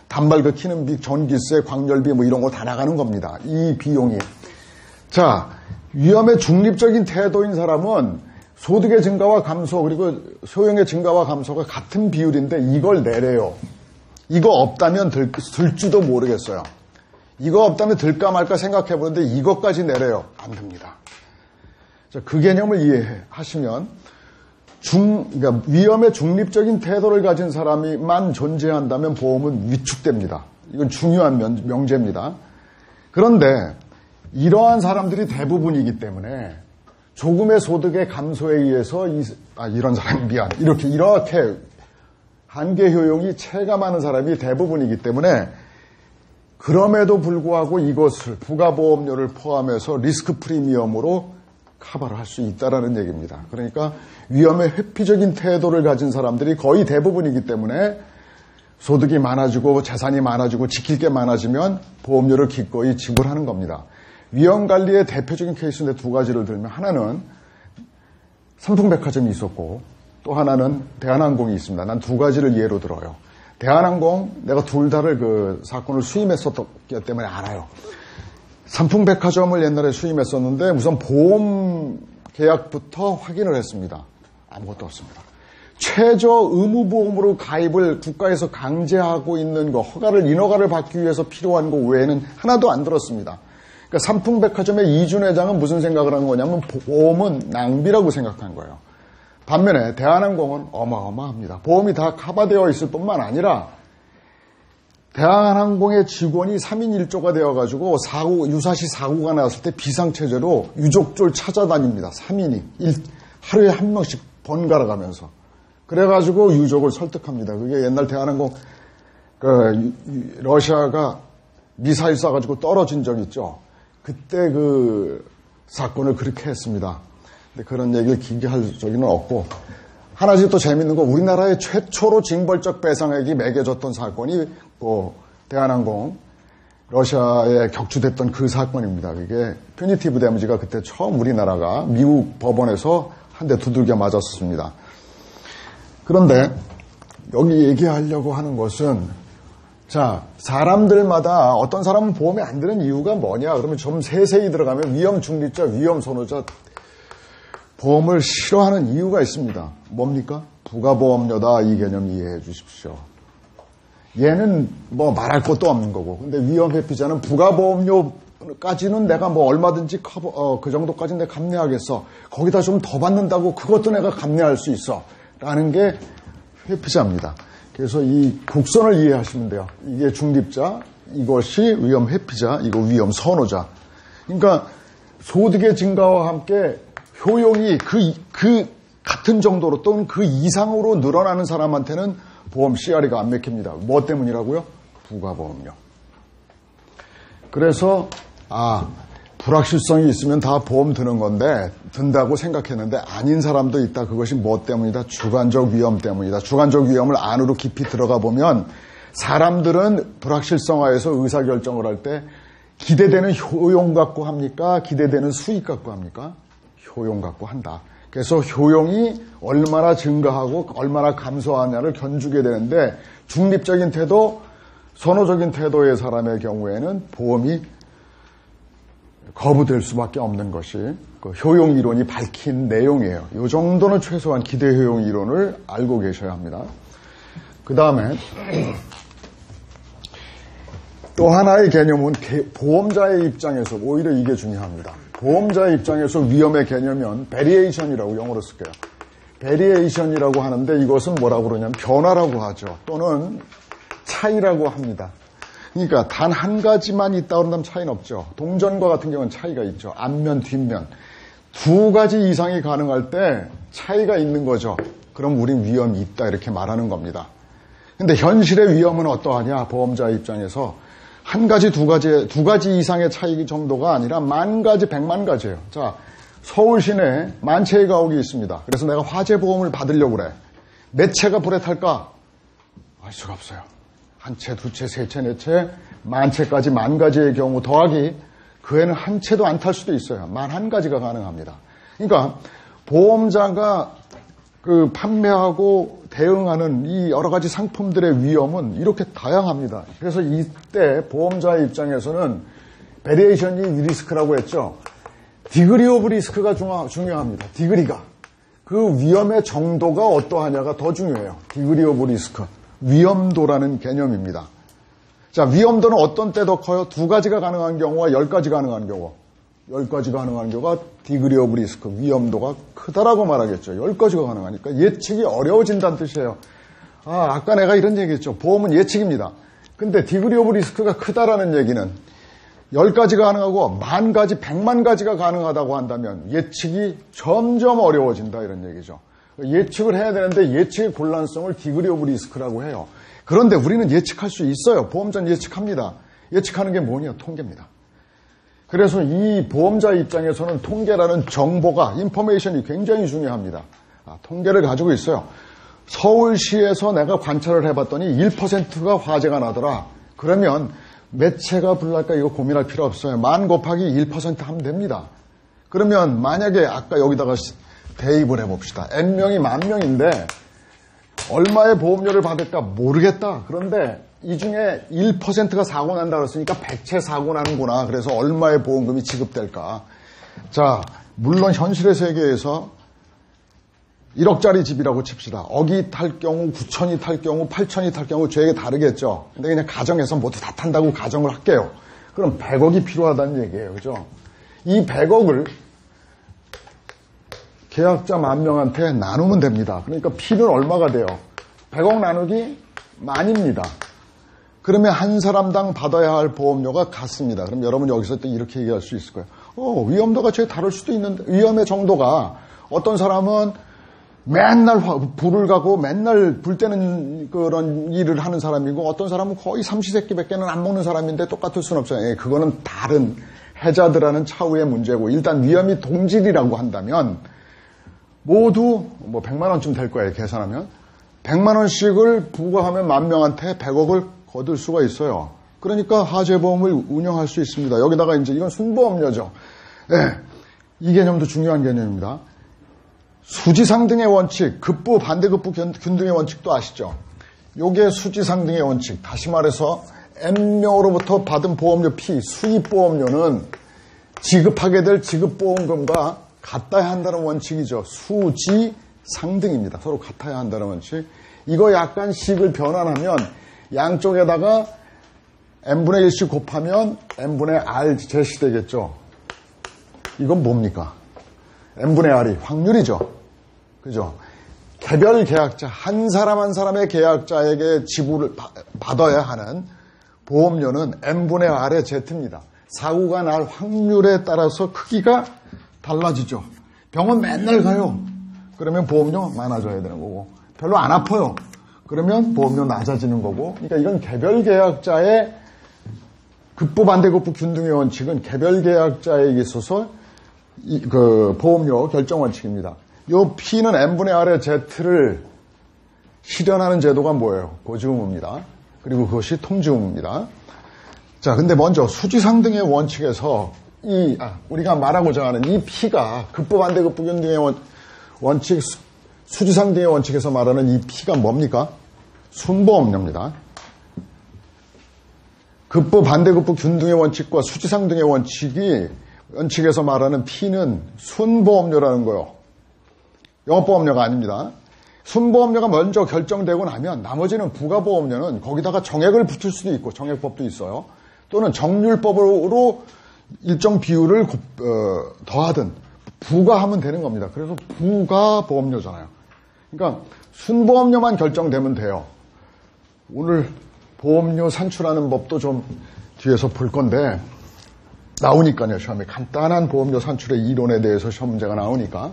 A: 단발그 키는 비, 전기세, 광열비 이런 거 다 나가는 겁니다. 이 비용이. 자, 위험의 중립적인 태도인 사람은 소득의 증가와 감소 그리고 소형의 증가와 감소가 같은 비율인데 이걸 내래요. 이거 없다면 들지도 모르겠어요. 이거 없다면 들까 말까 생각해보는데 이것까지 내래요. 안 됩니다. 자, 그 개념을 이해하시면 그러니까 위험의 중립적인 태도를 가진 사람이만 존재한다면 보험은 위축됩니다. 이건 중요한 명제입니다. 그런데 이러한 사람들이 대부분이기 때문에 조금의 소득의 감소에 의해서 이런 사람이 이렇게 한계 효용이 체감하는 사람이 대부분이기 때문에 그럼에도 불구하고 이것을 부가보험료를 포함해서 리스크 프리미엄으로 커버를 할 수 있다라는 얘기입니다. 그러니까 위험의 회피적인 태도를 가진 사람들이 거의 대부분이기 때문에 소득이 많아지고 재산이 많아지고 지킬 게 많아지면 보험료를 기꺼이 지불하는 겁니다. 위험관리의 대표적인 케이스인데 두 가지를 들면 하나는 삼풍백화점이 있었고 또 하나는 대한항공이 있습니다. 난 두 가지를 예로 들어요. 대한항공 내가 둘 다를 그 사건을 수임했었기 때문에 알아요. 삼풍백화점을 옛날에 수임했었는데 우선 보험 계약부터 확인을 했습니다. 아무것도 없습니다. 최저 의무보험으로 가입을 국가에서 강제하고 있는 거, 인허가를 받기 위해서 필요한 거 외에는 하나도 안 들었습니다. 그러니까 삼풍백화점의 이준 회장은 무슨 생각을 한 거냐면 보험은 낭비라고 생각한 거예요. 반면에 대한항공은 어마어마합니다. 보험이 다 커버되어 있을 뿐만 아니라 대한항공의 직원이 3인 1조가 되어가지고 유사시 사고가 났을 때 비상체제로 유족들 찾아다닙니다. 3인이. 하루에 한 명씩 번갈아 가면서. 그래가지고 유족을 설득합니다. 그게 옛날 대한항공, 러시아가 미사일 쏴가지고 떨어진 적 있죠. 그때 그 사건을 그렇게 했습니다. 근데 그런 얘기를 길게 할 적은 없고. 하나씩 또 재밌는 거, 우리나라의 최초로 징벌적 배상액이 매겨졌던 사건이 대한항공, 러시아에 격추됐던 그 사건입니다. 그게 퓨니티브 데미지가 그때 처음 우리나라가 미국 법원에서 한 대 두들겨 맞았습니다. 그런데 여기 얘기하려고 하는 것은 자, 사람들마다 어떤 사람은 보험에 안 드는 이유가 뭐냐? 그러면 좀 세세히 들어가면 위험 중립자, 위험 선호자, 보험을 싫어하는 이유가 있습니다. 뭡니까? 부가보험료다. 이 개념 이해해 주십시오. 얘는 뭐 말할 것도 없는 거고. 근데 위험회피자는 부가보험료까지는 내가 뭐 얼마든지 그 정도까지는 내가 감내하겠어. 거기다 좀 더 받는다고 그것도 내가 감내할 수 있어. 라는 게 회피자입니다. 그래서 이 곡선을 이해하시면 돼요. 이게 중립자, 이것이 위험회피자, 이거 위험선호자. 그러니까 소득의 증가와 함께 효용이 그 같은 정도로 또는 그 이상으로 늘어나는 사람한테는 보험 CR이가 안 맥힙니다. 뭐 때문이라고요? 부가보험료. 그래서 불확실성이 있으면 다 보험 드는 건데 든다고 생각했는데 아닌 사람도 있다. 그것이 뭐 때문이다? 주관적 위험 때문이다. 주관적 위험을 안으로 깊이 들어가 보면 사람들은 불확실성 하에서 의사결정을 할 때 기대되는 효용 갖고 합니까? 기대되는 수익 갖고 합니까? 효용 갖고 한다. 그래서 효용이 얼마나 증가하고 얼마나 감소하냐를 견주게 되는데 중립적인 태도, 선호적인 태도의 사람의 경우에는 보험이 거부될 수밖에 없는 것이 그 효용 이론이 밝힌 내용이에요. 이 정도는 최소한 기대 효용 이론을 알고 계셔야 합니다. 그 다음에 또 하나의 개념은 보험자의 입장에서 오히려 이게 중요합니다. 보험자의 입장에서 위험의 개념은 베리에이션이라고 영어로 쓸게요. 베리에이션이라고 하는데 이것은 뭐라고 그러냐면 변화라고 하죠. 또는 차이라고 합니다. 그러니까 단 한 가지만 있다 그런다면 차이는 없죠. 동전과 같은 경우는 차이가 있죠. 앞면, 뒷면. 두 가지 이상이 가능할 때 차이가 있는 거죠. 그럼 우린 위험이 있다 이렇게 말하는 겁니다. 근데 현실의 위험은 어떠하냐? 보험자 입장에서 한 가지, 두 가지 이상의 차이 정도가 아니라 만 가지, 100만 가지예요. 자, 서울 시내에 만 채의 가옥이 있습니다. 그래서 내가 화재 보험을 받으려고 그래. 몇 채가 불에 탈까? 알 수가 없어요. 한 채, 두 채, 세 채, 네 채, 만 채까지 만 가지의 경우 더하기 그 애는 한 채도 안 탈 수도 있어요. 만 한 가지가 가능합니다. 그러니까 보험자가 그 판매하고 대응하는 이 여러 가지 상품들의 위험은 이렇게 다양합니다. 그래서 이때 보험자의 입장에서는 베리에이션이 리스크라고 했죠. 디그리 오브 리스크가 중요합니다. 디그리가. 그 위험의 정도가 어떠하냐가 더 중요해요. 디그리 오브 리스크. 위험도라는 개념입니다. 자, 위험도는 어떤 때 더 커요? 두 가지가 가능한 경우와 10가지 가능한 경우. 10가지 가능한 경우가 디그리 오브 리스크, 위험도가 크다라고 말하겠죠. 10가지가 가능하니까 예측이 어려워진다는 뜻이에요. 아까 내가 이런 얘기했죠. 보험은 예측입니다. 근데 디그리 오브 리스크가 크다라는 얘기는 10가지가 가능하고 만 가지, 100만 가지가 가능하다고 한다면 예측이 점점 어려워진다 이런 얘기죠. 예측을 해야 되는데 예측의 곤란성을 디그리 오브 리스크라고 해요. 그런데 우리는 예측할 수 있어요. 보험자는 예측합니다. 예측하는 게 뭐냐? 통계입니다. 그래서 이 보험자 입장에서는 통계라는 정보가, 인포메이션이 굉장히 중요합니다. 통계를 가지고 있어요. 서울시에서 내가 관찰을 해봤더니 1%가 화재가 나더라. 그러면 몇 채가 불날까 이거 고민할 필요 없어요. 만 곱하기 1% 하면 됩니다. 그러면 만약에 아까 여기다가 대입을 해봅시다. N명이 10,000명인데 얼마의 보험료를 받을까 모르겠다. 그런데 이 중에 1%가 사고 난다 그랬으니까 100채 사고 나는구나. 그래서 얼마의 보험금이 지급될까. 자, 물론 현실의 세계에서 1억짜리 집이라고 칩시다. 억이 탈 경우, 9천이 탈 경우, 8천이 탈 경우 죄가 다르겠죠. 근데 그냥 가정에서 모두 다 탄다고 가정을 할게요. 그럼 100억이 필요하다는 얘기예요. 그죠? 이 100억을 계약자 10,000명한테 나누면 됩니다. 그러니까 피는 얼마가 돼요? 100억 나누기 만입니다. 그러면 한 사람당 받아야 할 보험료가 같습니다. 그럼 여러분 여기서 또 이렇게 얘기할 수 있을 거예요. 위험도가 제일 다를 수도 있는데 위험의 정도가 어떤 사람은 맨날 불을 가고 맨날 불 때는 그런 일을 하는 사람이고 어떤 사람은 거의 삼시세끼밖에는 안 먹는 사람인데 똑같을 수는 없어요. 그거는 다른 해자들하는 차후의 문제고 일단 위험이 동질이라고 한다면 모두 100만 원쯤 될 거예요. 계산하면 100만 원씩을 부과하면 10,000명한테 100억을 거둘 수가 있어요. 그러니까 화재보험을 운영할 수 있습니다. 여기다가 이제 이건 순보험료죠. 네, 이 개념도 중요한 개념입니다. 수지상등의 원칙, 급부, 반대급부 균등의 원칙도 아시죠? 요게 수지상등의 원칙. 다시 말해서 N명으로부터 받은 보험료 P, 수입보험료는 지급하게 될 지급보험금과 같아야 한다는 원칙이죠. 수지상등입니다. 서로 같아야 한다는 원칙. 이거 약간 식을 변환하면 양쪽에다가 n분의 1씩 곱하면 n분의 r 제시되겠죠. 이건 뭡니까? n분의 r이 확률이죠. 그죠? 개별 계약자, 한 사람 한 사람의 계약자에게 지불을 받아야 하는 보험료는 n분의 r의 z입니다. 사고가 날 확률에 따라서 크기가 달라지죠. 병원 맨날 가요. 그러면 보험료 많아져야 되는 거고 별로 안 아파요. 그러면 보험료 낮아지는 거고 그러니까 이건 개별 계약자의 급부 반대급부 균등의 원칙은 개별 계약자에게 있어서 그 보험료 결정 원칙입니다. 요 P는 N분의 R의 Z를 실현하는 제도가 뭐예요? 고지의무입니다. 그리고 그것이 통지의무입니다. 자, 근데 먼저 수지상등의 원칙에서 우리가 말하고자 하는 이 P가 급부 반대급부 균등의 원칙, 수지상등의 원칙에서 말하는 이 P가 뭡니까? 순보험료입니다. 급부 반대급부 균등의 원칙과 수지상등의 원칙에서 말하는 P는 순보험료라는 거예요. 영업보험료가 아닙니다. 순보험료가 먼저 결정되고 나면 나머지는 부가보험료는 거기다가 정액을 붙일 수도 있고 정액법도 있어요. 또는 정률법으로 일정 비율을 더하든 부과하면 되는 겁니다. 그래서 부가보험료잖아요. 그러니까 순보험료만 결정되면 돼요. 오늘 보험료 산출하는 법도 좀 뒤에서 볼 건데 나오니까요. 시험에 간단한 보험료 산출의 이론에 대해서 시험 문제가 나오니까.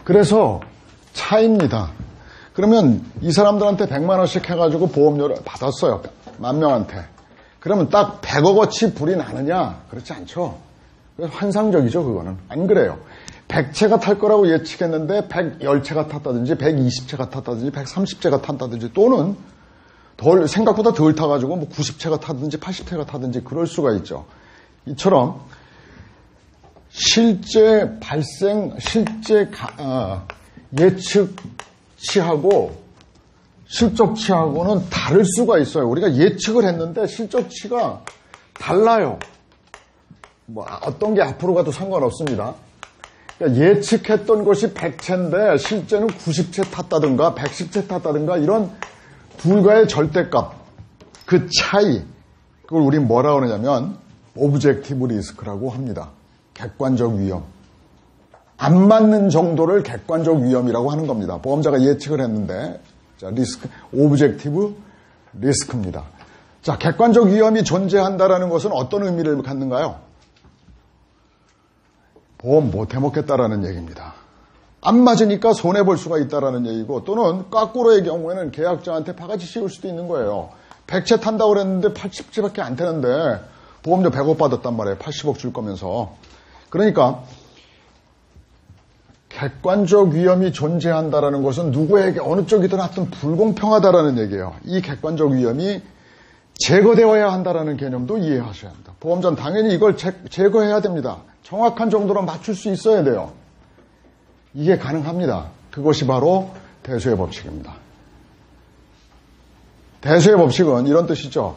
A: 그래서 차이입니다. 그러면 이 사람들한테 100만 원씩 해가지고 보험료를 받았어요. 10,000명한테. 그러면 딱 100억어치 불이 나느냐? 그렇지 않죠. 환상적이죠, 그거는. 안 그래요. 100채가 탈 거라고 예측했는데 110채가 탔다든지 120채가 탔다든지 130채가 탔다든지 또는 생각보다 덜 타가지고 뭐 90채가 타든지 80채가 타든지 그럴 수가 있죠. 이처럼 실제 예측치하고 실적치하고는 다를 수가 있어요. 우리가 예측을 했는데 실적치가 달라요. 뭐 어떤 게 앞으로 가도 상관없습니다. 그러니까 예측했던 것이 100채인데 실제는 90채 탔다든가 110채 탔다든가 이런 불가의 절대값, 그 차이, 그걸 우리 뭐라 그러냐면 오브젝티브 리스크라고 합니다. 객관적 위험. 안 맞는 정도를 객관적 위험이라고 하는 겁니다. 보험자가 예측을 했는데 자, 리스크, 오브젝티브 리스크입니다. 자, 객관적 위험이 존재한다라는 것은 어떤 의미를 갖는가요? 보험 못 해먹겠다라는 얘기입니다. 안 맞으니까 손해볼 수가 있다라는 얘기고 또는 거꾸로의 경우에는 계약자한테 바가지 씌울 수도 있는 거예요. 100채 탄다고 그랬는데 80채밖에 안 타는데 보험료 100억 받았단 말이에요. 80억 줄 거면서. 그러니까 객관적 위험이 존재한다라는 것은 누구에게 어느 쪽이든 하여튼 불공평하다라는 얘기예요. 이 객관적 위험이 제거되어야 한다라는 개념도 이해하셔야 합니다. 보험자는 당연히 이걸 제거해야 됩니다. 정확한 정도로 맞출 수 있어야 돼요. 이게 가능합니다. 그것이 바로 대수의 법칙입니다. 대수의 법칙은 이런 뜻이죠.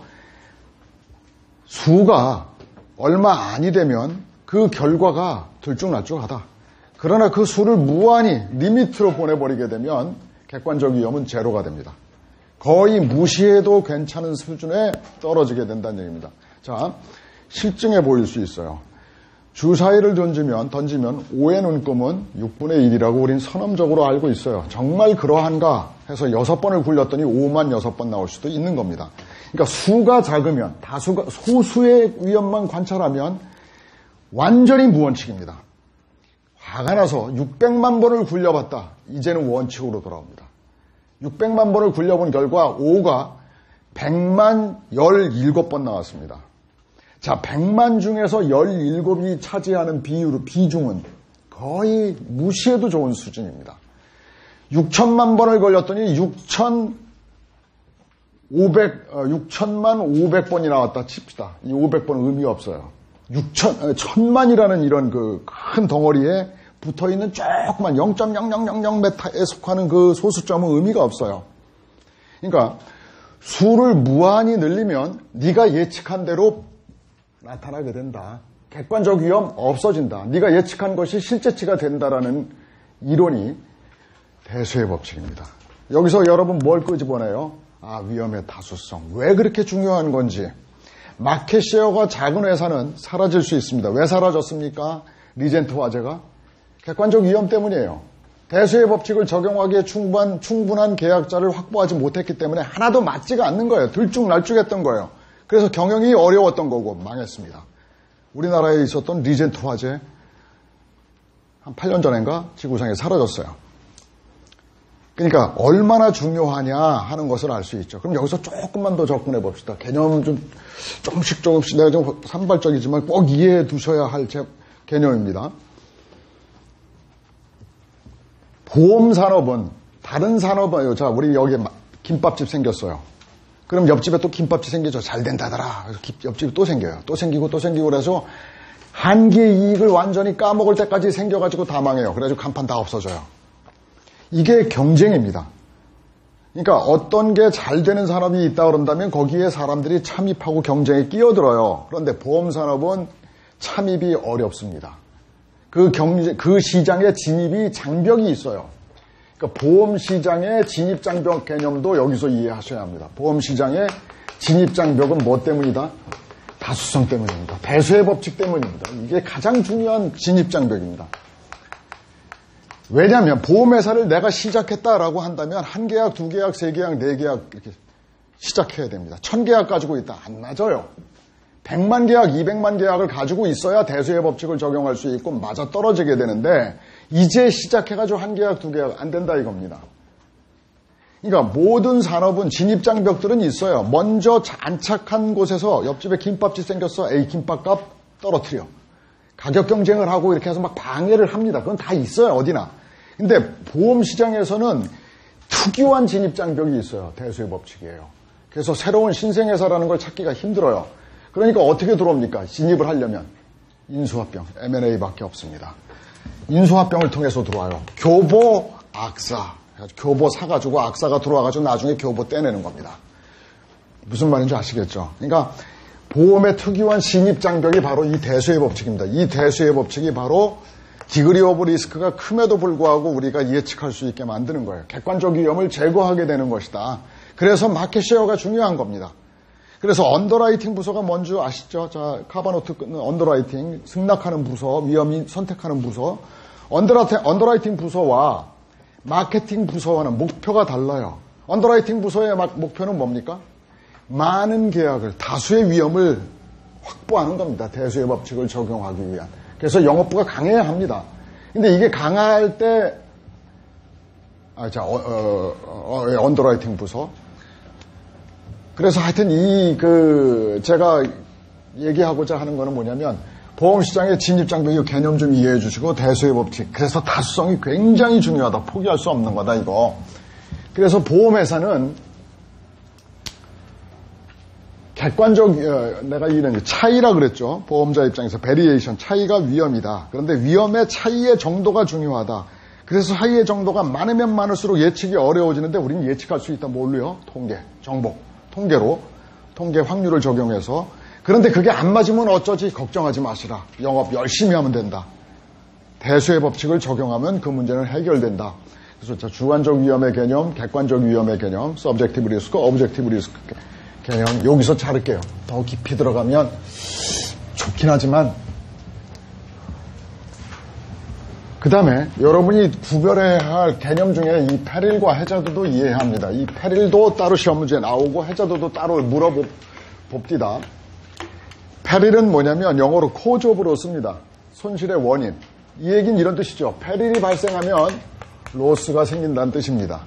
A: 수가 얼마 아니 되면 그 결과가 들쭉날쭉하다. 그러나 그 수를 무한히 리미트로 보내버리게 되면 객관적 위험은 제로가 됩니다. 거의 무시해도 괜찮은 수준에 떨어지게 된다는 얘기입니다. 자, 실증해 보일 수 있어요. 주사위를 던지면 5의 눈금은 6분의 1이라고 우린 선언적으로 알고 있어요. 정말 그러한가 해서 6번을 굴렸더니 5만 6번 나올 수도 있는 겁니다. 그러니까 수가 작으면 소수의 위험만 관찰하면 완전히 무원칙입니다. 화가 나서 600만 번을 굴려봤다. 이제는 원칙으로 돌아옵니다. 600만 번을 굴려본 결과 5가 100만 17번 나왔습니다. 자, 100만 중에서 17이 차지하는 비중은 거의 무시해도 좋은 수준입니다. 6천만 번을 걸렸더니 6천만 500번이 나왔다 칩시다. 이 500번은 의미 없어요. 1000만이라는 이런 그 큰 덩어리에 붙어 있는 조그만 0.0000m에 속하는 그 소수점은 의미가 없어요. 그러니까 수를 무한히 늘리면 네가 예측한 대로 나타나게 된다. 객관적 위험 없어진다. 네가 예측한 것이 실제치가 된다라는 이론이 대수의 법칙입니다. 여기서 여러분 뭘 끄집어내요? 위험의 다수성. 왜 그렇게 중요한 건지. 마켓 셰어가 작은 회사는 사라질 수 있습니다. 왜 사라졌습니까? 리젠트 화재가? 객관적 위험 때문이에요. 대수의 법칙을 적용하기에 충분한 계약자를 확보하지 못했기 때문에 하나도 맞지가 않는 거예요. 들쭉날쭉했던 거예요. 그래서 경영이 어려웠던 거고 망했습니다. 우리나라에 있었던 리젠트 화재 한 8년 전인가 지구상에 사라졌어요. 그러니까 얼마나 중요하냐 하는 것을 알 수 있죠. 그럼 여기서 조금만 더 접근해 봅시다. 개념 좀 조금씩 내가 좀 산발적이지만 꼭 이해해 두셔야 할 개념입니다. 보험산업은 다른 산업은 자 우리 여기 김밥집 생겼어요. 그럼 옆집에 또 김밥집 생기죠. 잘 된다더라. 옆집이 또 생겨요. 또 생기고 그래서 한계의 이익을 완전히 까먹을 때까지 생겨가지고 다 망해요. 그래가지고 간판 다 없어져요. 이게 경쟁입니다. 그러니까 어떤 게 잘 되는 산업이 있다 그런다면 거기에 사람들이 참입하고 경쟁에 끼어들어요. 그런데 보험산업은 참입이 어렵습니다. 그 시장에 진입이 장벽이 있어요. 그러니까 보험시장의 진입장벽 개념도 여기서 이해하셔야 합니다. 보험시장의 진입장벽은 뭐 때문이다? 다수성 때문입니다. 배수의 법칙 때문입니다. 이게 가장 중요한 진입장벽입니다. 왜냐하면 보험회사를 내가 시작했다라고 한다면 1계약, 2계약, 3계약, 4계약 이렇게 시작해야 됩니다. 1000계약 가지고 있다. 안 맞아요. 100만 계약, 200만 계약을 가지고 있어야 대수의 법칙을 적용할 수 있고 맞아떨어지게 되는데 이제 시작해가지고 1계약, 2계약 안 된다 이겁니다. 그러니까 모든 산업은 진입장벽들은 있어요. 먼저 안착한 곳에서 옆집에 김밥집 생겼어. 에이 김밥값 떨어뜨려. 가격 경쟁을 하고 이렇게 해서 막 방해를 합니다. 그건 다 있어요. 어디나. 근데 보험시장에서는 특유한 진입장벽이 있어요. 대수의 법칙이에요. 그래서 새로운 신생회사라는 걸 찾기가 힘들어요. 그러니까 어떻게 들어옵니까? 진입을 하려면 인수합병, M&A밖에 없습니다. 인수합병을 통해서 들어와요. 교보, 악사. 교보 사가지고 악사가 들어와가지고 나중에 교보 떼내는 겁니다. 무슨 말인지 아시겠죠? 그러니까 보험의 특유한 진입장벽이 바로 이 대수의 법칙입니다. 이 대수의 법칙이 바로 디그리 오브 리스크가 큼에도 불구하고 우리가 예측할 수 있게 만드는 거예요. 객관적 위험을 제거하게 되는 것이다. 그래서 마켓 쉐어가 중요한 겁니다. 그래서 언더라이팅 부서가 뭔지 아시죠? 자, 카바노트 언더라이팅, 승낙하는 부서, 위험이 선택하는 부서. 언더라이팅 부서와 마케팅 부서와는 목표가 달라요. 언더라이팅 부서의 목표는 뭡니까? 많은 계약을, 다수의 위험을 확보하는 겁니다. 대수의 법칙을 적용하기 위한. 그래서 영업부가 강해야 합니다. 근데 이게 강할 때, 언더라이팅 부서. 그래서 하여튼 제가 얘기하고자 하는 거는 뭐냐면, 보험시장의 진입장벽 개념 좀 이해해 주시고, 대수의 법칙. 그래서 다수성이 굉장히 중요하다. 포기할 수 없는 거다, 이거. 그래서 보험회사는 객관적, 내가 이런 차이라 그랬죠. 보험자 입장에서 베리에이션, 차이가 위험이다. 그런데 위험의 차이의 정도가 중요하다. 그래서 차이의 정도가 많으면 많을수록 예측이 어려워지는데 우리는 예측할 수 있다. 뭘로요? 통계, 정보, 통계 확률을 적용해서. 그런데 그게 안 맞으면 어쩌지? 걱정하지 마시라. 영업 열심히 하면 된다. 대수의 법칙을 적용하면 그 문제는 해결된다. 그래서 주관적 위험의 개념, 객관적 위험의 개념, 서브젝티브 리스크, 오브젝티브 리스크 개념 여기서 자를게요. 더 깊이 들어가면 좋긴 하지만 그 다음에 여러분이 구별해야 할 개념 중에 이 페릴과 해자도도 이해해야 합니다. 이 페릴도 따로 시험 문제에 나오고 해자도도 따로 물어봅디다. 페릴은 뭐냐면 영어로 코즈업으로 씁니다. 손실의 원인. 이 얘기는 이런 뜻이죠. 페릴이 발생하면 로스가 생긴다는 뜻입니다.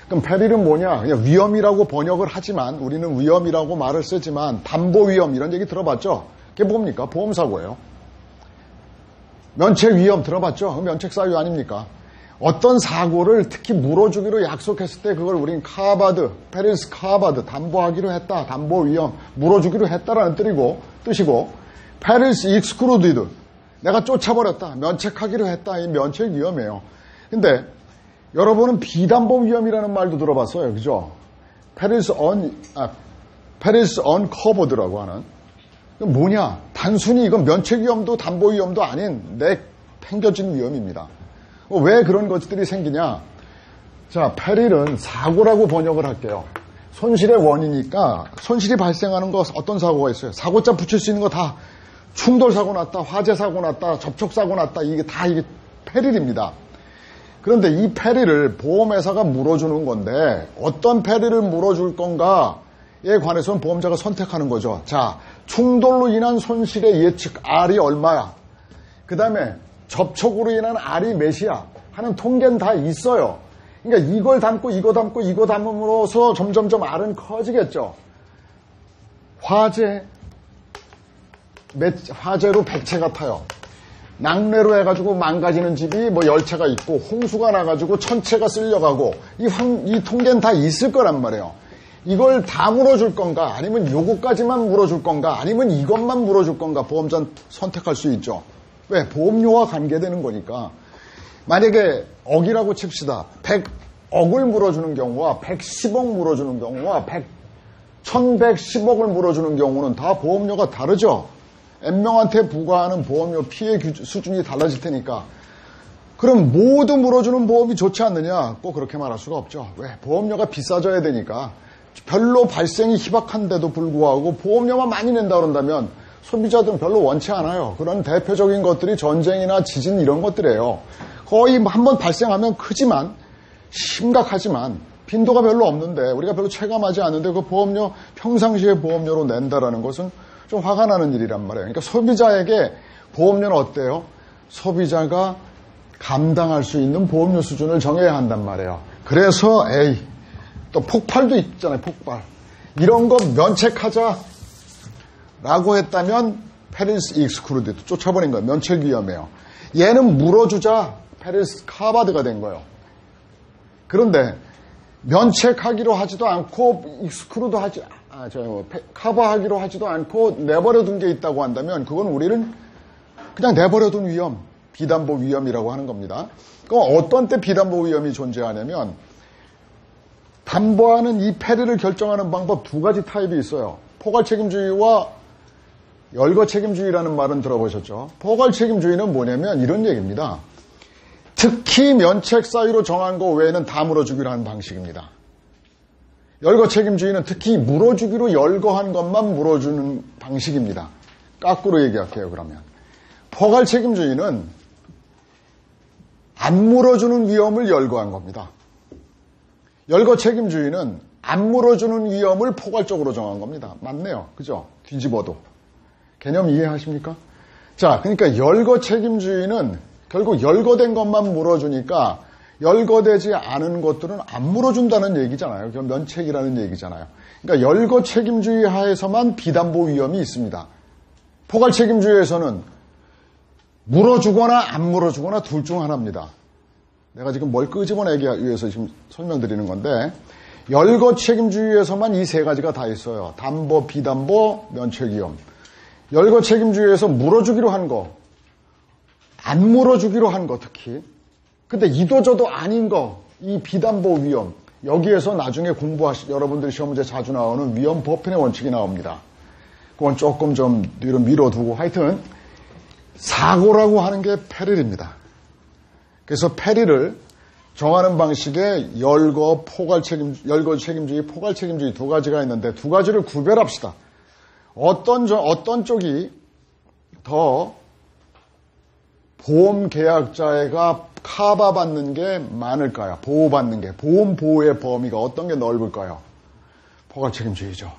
A: 그럼 페릴은 뭐냐? 그냥 위험이라고 번역을 하지만 우리는 위험이라고 말을 쓰지만 담보 위험 이런 얘기 들어봤죠? 그게 뭡니까? 보험사고예요. 면책 위험 들어봤죠? 면책 사유 아닙니까? 어떤 사고를 특히 물어주기로 약속했을 때 그걸 우린 페릴스 카바드 담보하기로 했다. 담보 위험 물어주기로 했다라는 뜻이고 페릴스 익스크루디드 내가 쫓아버렸다. 면책하기로 했다. 이 면책 위험이에요. 근데 여러분은 비담보 위험이라는 말도 들어봤어요. 그죠? 페릴스 언커버드라고 하는. 뭐냐? 단순히 이건 면책 위험도 담보 위험도 아닌 팽겨진 위험입니다. 왜 그런 것들이 생기냐? 자, 페릴은 사고라고 번역을 할게요. 손실의 원이니까 손실이 발생하는 거 어떤 사고가 있어요? 사고자 붙일 수 있는 거 다 충돌 사고 났다, 화재 사고 났다, 접촉 사고 났다 이게 페릴입니다. 그런데 이 페릴을 보험회사가 물어주는 건데 어떤 페릴을 물어줄 건가에 관해서는 보험자가 선택하는 거죠. 자, 충돌로 인한 손실의 예측 R이 얼마야? 그 다음에 접촉으로 인한 R이 몇이야? 하는 통계는 다 있어요. 그러니까 이걸 담고 이거 담고 이거 담음으로써 점점점 R은 커지겠죠. 화재로 100채 같아요. 낙뢰로 해가지고 망가지는 집이 뭐 10채가 있고, 홍수가 나가지고 1000채가 쓸려가고, 이 통계는 다 있을 거란 말이에요. 이걸 다 물어줄 건가, 아니면 요거까지만 물어줄 건가, 아니면 이것만 물어줄 건가, 보험자는 선택할 수 있죠. 왜? 보험료와 관계되는 거니까. 만약에 억이라고 칩시다. 100억을 물어주는 경우와 110억 물어주는 경우와 1110억을 물어주는 경우는 다 보험료가 다르죠. N명한테 부과하는 보험료 피해 수준이 달라질 테니까. 그럼 모두 물어주는 보험이 좋지 않느냐? 꼭 그렇게 말할 수가 없죠. 왜? 보험료가 비싸져야 되니까. 별로 발생이 희박한데도 불구하고 보험료만 많이 낸다 그런다면 소비자들은 별로 원치 않아요. 그런 대표적인 것들이 전쟁이나 지진 이런 것들이에요. 거의 한번 발생하면 크지만 심각하지만 빈도가 별로 없는데 우리가 별로 체감하지 않는데 그 보험료 평상시에 보험료로 낸다라는 것은 좀 화가 나는 일이란 말이에요. 그러니까 소비자에게 보험료는 어때요? 소비자가 감당할 수 있는 보험료 수준을 정해야 한단 말이에요. 그래서 또 폭발도 있잖아요. 폭발. 이런 거 면책하자라고 했다면 페리스 익스크루디드 쫓아버린 거예요. 면책 위험이에요. 얘는 물어주자 페리스 카바드가 된 거예요. 그런데 면책하기로 하지도 않고 익스크루드 커버하기로 하지도 않고 내버려둔 게 있다고 한다면 그건 우리는 그냥 내버려둔 위험, 비담보 위험이라고 하는 겁니다. 그럼 어떤 때 비담보 위험이 존재하냐면 담보하는 이 페리를 결정하는 방법 두 가지 타입이 있어요. 포괄 책임주의와 열거 책임주의라는 말은 들어보셨죠? 포괄 책임주의는 뭐냐면 이런 얘기입니다. 특히 면책 사유로 정한 거 외에는 다 물어주기로 하는 방식입니다. 열거 책임주의는 특히 물어주기로 열거한 것만 물어주는 방식입니다. 거꾸로 얘기할게요, 그러면. 포괄 책임주의는 안 물어주는 위험을 열거한 겁니다. 열거 책임주의는 안 물어주는 위험을 포괄적으로 정한 겁니다. 맞네요. 그죠? 뒤집어도. 개념 이해하십니까? 자, 그러니까 열거 책임주의는 결국 열거된 것만 물어주니까 열거되지 않은 것들은 안 물어준다는 얘기잖아요. 그건 면책이라는 얘기잖아요. 그러니까 열거 책임주의 하에서만 비담보 위험이 있습니다. 포괄 책임주의에서는 물어주거나 안 물어주거나 둘 중 하나입니다. 내가 지금 뭘 끄집어내기 위해서 지금 설명드리는 건데 열거 책임주의에서만 이 세 가지가 다 있어요. 담보, 비담보, 면책 위험. 열거 책임주의에서 물어주기로 한 거, 안 물어주기로 한 거 특히. 근데 이도저도 아닌 거, 이 비담보 위험. 여기에서 나중에 여러분들이 시험 문제 자주 나오는 위험 보편의 원칙이 나옵니다. 그건 조금 좀 뒤로 밀어두고 하여튼 사고라고 하는 게 페릴입니다. 그래서 페릴을 정하는 방식에 열거 책임주의, 포괄 책임주의 두 가지가 있는데 두 가지를 구별합시다. 어떤 쪽이 더 보험 계약자가 카바 받는 게 많을까요? 보호받는 게, 보험 보호의 범위가 어떤 게 넓을까요? 포괄 책임주의죠.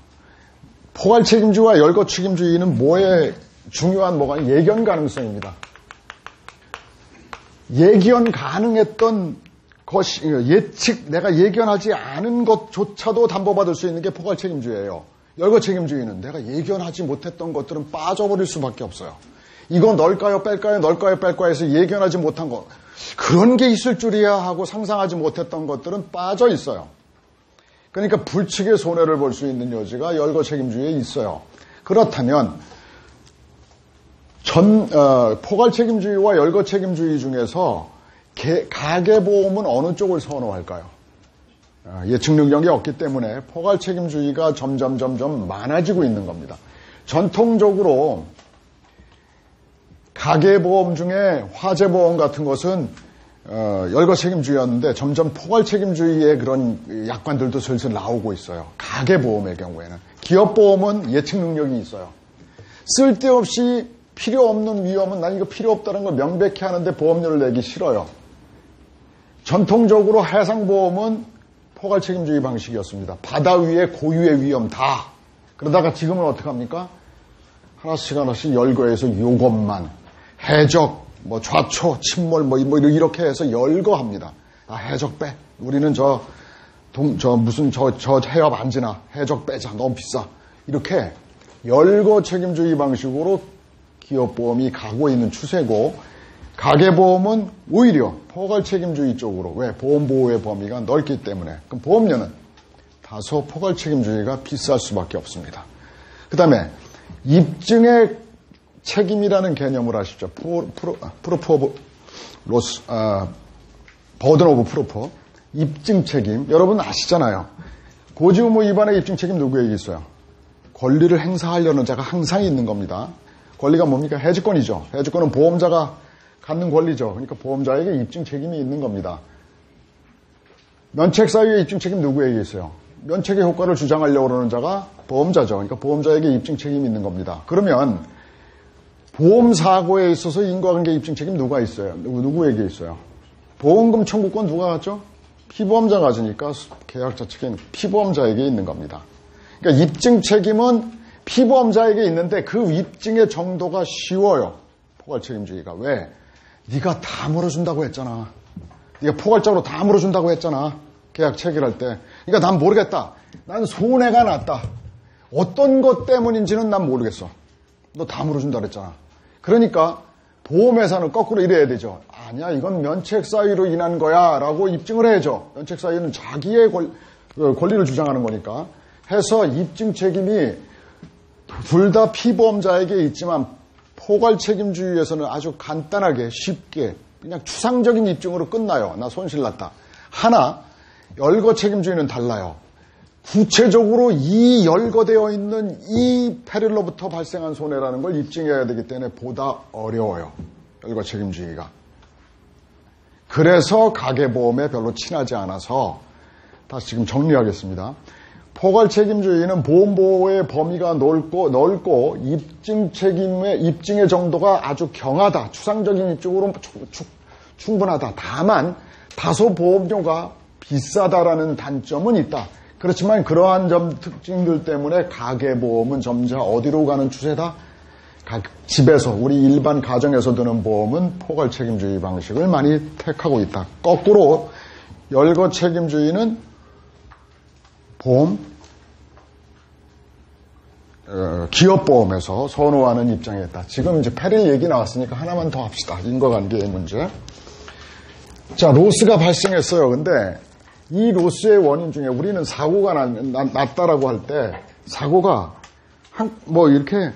A: 포괄 책임주의와 열거 책임주의는 뭐에 중요한 뭐가 예견 가능성입니다. 예견 가능했던 것이 내가 예견하지 않은 것조차도 담보받을 수 있는 게 포괄 책임주의예요. 열거 책임주의는 내가 예견하지 못했던 것들은 빠져버릴 수밖에 없어요. 이거 넣을까요 뺄까요 넣을까요 뺄까요 해서 예견하지 못한 것 그런 게 있을 줄이야 하고 상상하지 못했던 것들은 빠져 있어요. 그러니까 불측의 손해를 볼 수 있는 여지가 열거 책임주의에 있어요. 그렇다면 포괄 책임주의와 열거 책임주의 중에서 가계보험은 어느 쪽을 선호할까요? 예측 능력이 없기 때문에 포괄 책임주의가 점점 많아지고 있는 겁니다. 전통적으로 가계보험 중에 화재보험 같은 것은 열거 책임주의였는데 점점 포괄 책임주의의 그런 약관들도 슬슬 나오고 있어요. 가계보험의 경우에는. 기업보험은 예측 능력이 있어요. 쓸데없이 필요 없는 위험은 난 이거 필요 없다는 걸 명백히 하는데 보험료를 내기 싫어요. 전통적으로 해상보험은 포괄 책임주의 방식이었습니다. 바다 위에 고유의 위험 다. 그러다가 지금은 어떻게 합니까? 하나씩 열거해서 요것만 해적, 좌초, 침몰 이렇게 해서 열거합니다. 나 해적 빼. 우리는 저 해협 안 지나. 해적 빼자. 너무 비싸. 이렇게 열거 책임주의 방식으로 기업보험이 가고 있는 추세고, 가계보험은 오히려 포괄 책임주의 쪽으로. 왜? 보험보호의 범위가 넓기 때문에. 그럼 보험료는 다소 포괄 책임주의가 비쌀 수밖에 없습니다. 그 다음에 입증의 책임이라는 개념을 아시죠? 프루프 오브 로스, 버든 오브 프루프. 입증 책임. 여러분 아시잖아요. 고지의무 위반의 입증 책임 누구에게 있어요? 권리를 행사하려는 자가 항상 있는 겁니다. 권리가 뭡니까? 해지권이죠. 해지권은 보험자가 갖는 권리죠. 그러니까 보험자에게 입증 책임이 있는 겁니다. 면책 사유의 입증 책임 누구에게 있어요? 면책의 효과를 주장하려고 그러는 자가 보험자죠. 그러니까 보험자에게 입증 책임이 있는 겁니다. 그러면 보험사고에 있어서 인과관계 입증 책임 누가 있어요? 누구에게 있어요? 보험금 청구권 누가 갖죠? 피보험자가 가지니까 계약자 측인 피보험자에게 있는 겁니다. 그러니까 입증 책임은 피보험자에게 있는데 그 입증의 정도가 쉬워요. 포괄 책임주의가. 왜? 네가 다 물어준다고 했잖아. 네가 포괄적으로 다 물어준다고 했잖아. 계약 체결할 때. 그러니까 난 모르겠다. 난 손해가 났다. 어떤 것 때문인지는 난 모르겠어. 너 다 물어준다 그랬잖아. 그러니까 보험회사는 거꾸로 이래야 되죠. 아니야, 이건 면책 사유로 인한 거야 라고 입증을 해야죠. 면책 사유는 자기의 권리를 주장하는 거니까. 해서 입증 책임이 둘 다 피보험자에게 있지만 포괄 책임주의에서는 아주 간단하게 쉽게 그냥 추상적인 입증으로 끝나요. 나 손실 났다. 하나, 열거 책임주의는 달라요. 구체적으로 이 열거되어 있는 이 페릴로부터 발생한 손해라는 걸 입증해야 되기 때문에 보다 어려워요. 열거 책임주의가. 그래서 가계보험에 별로 친하지 않아서 다시 지금 정리하겠습니다. 포괄 책임주의는 보험보호의 범위가 넓고 입증의 정도가 아주 경하다. 추상적인 입증으로 충분하다. 다만 다소 보험료가 비싸다라는 단점은 있다. 그렇지만 그러한 특징들 때문에 가계보험은 점차 어디로 가는 추세다? 집에서 우리 일반 가정에서 드는 보험은 포괄 책임주의 방식을 많이 택하고 있다. 거꾸로 열거 책임주의는 기업보험에서 선호하는 입장에 있다. 지금 이제 페릴 얘기 나왔으니까 하나만 더 합시다. 인과관계의 문제. 자, 로스가 발생했어요. 근데 이 로스의 원인 중에 우리는 사고가 났다라고 할 때 사고가 이렇게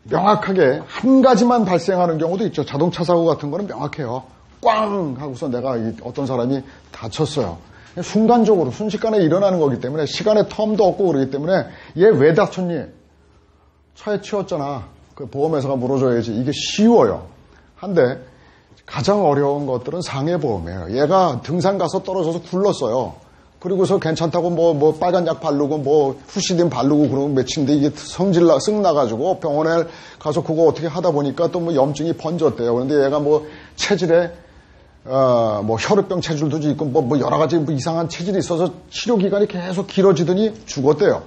A: 명확하게 한 가지만 발생하는 경우도 있죠. 자동차 사고 같은 거는 명확해요. 꽝 하고서 내가 어떤 사람이 다쳤어요. 순간적으로 순식간에 일어나는 거기 때문에 시간의 텀도 없고 그러기 때문에 얘 왜 다쳤니? 차에 치웠잖아. 그 보험회사가 물어줘야지. 이게 쉬워요. 한데 가장 어려운 것들은 상해보험이에요. 얘가 등산 가서 떨어져서 굴렀어요. 그리고서 괜찮다고 빨간 약 바르고 후시딘 바르고 그러면 며칠인데 이게 쓱 나가지고 병원에 가서 그거 어떻게 하다 보니까 또 염증이 번졌대요. 그런데 얘가 체질에 혈액병 체질도 있고 여러 가지 이상한 체질이 있어서 치료 기간이 계속 길어지더니 죽었대요.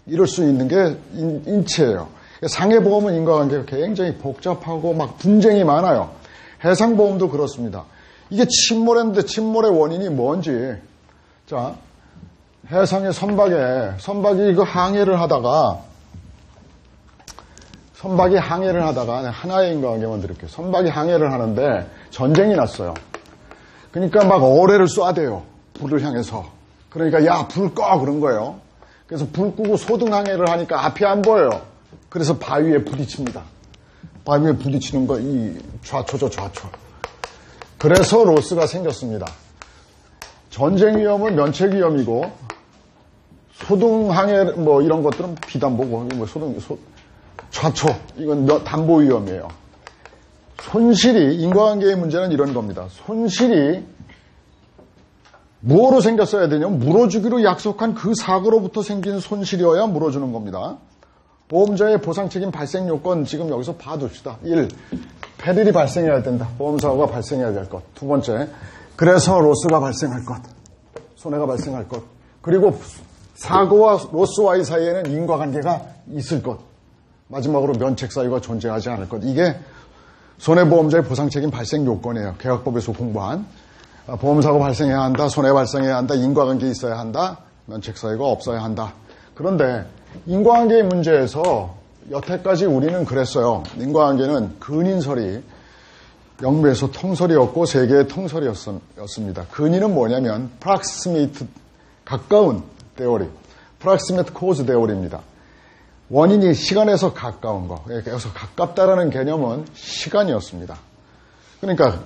A: 이럴 수 있는 게 인체예요. 상해보험은 인과관계가 굉장히 복잡하고 분쟁이 많아요. 해상보험도 그렇습니다. 이게 침몰했는데 침몰의 원인이 뭔지. 자, 해상의 선박이 항해를 하다가 하나의 인과관계만 드릴게요. 선박이 항해를 하는데 전쟁이 났어요. 그러니까 어뢰를 쏴대요. 불을 향해서. 그러니까 야, 불 꺼! 그런 거예요. 그래서 불 끄고 소등 항해를 하니까 앞이 안 보여요. 그래서 바위에 부딪힙니다. 바위에 부딪히는 거 이 좌초죠, 좌초. 그래서 로스가 생겼습니다. 전쟁 위험은 면책 위험이고 소등 항해 이런 것들은 비담보고 좌초 이건 담보 위험이에요. 손실이 인과관계의 문제는 이런 겁니다. 손실이 뭐로 생겼어야 되냐면 물어주기로 약속한 그 사고로부터 생긴 손실이어야 물어주는 겁니다. 보험자의 보상책임 발생 요건 지금 여기서 봐둡시다. 1. 페릴이 발생해야 된다. 보험사고가 발생해야 될 것. 두 번째, 그래서 로스가 발생할 것. 손해가 발생할 것. 그리고 사고와 로스와의 사이에는 인과관계가 있을 것. 마지막으로 면책 사유가 존재하지 않을 것. 이게 손해보험자의 보상책임 발생 요건이에요. 계약법에서 공부한. 보험사고 발생해야 한다, 손해 발생해야 한다, 인과관계 있어야 한다, 면책사유가 없어야 한다. 그런데 인과관계의 문제에서 여태까지 우리는 그랬어요. 인과관계는 근인설이 영미에서 통설이었고 세계의 통설이었습니다. 근인은 뭐냐면 proximate, 가까운 데오리, proximate cause 데오리입니다. 원인이 시간에서 가까운 거. 여기서 가깝다라는 개념은 시간이었습니다. 그러니까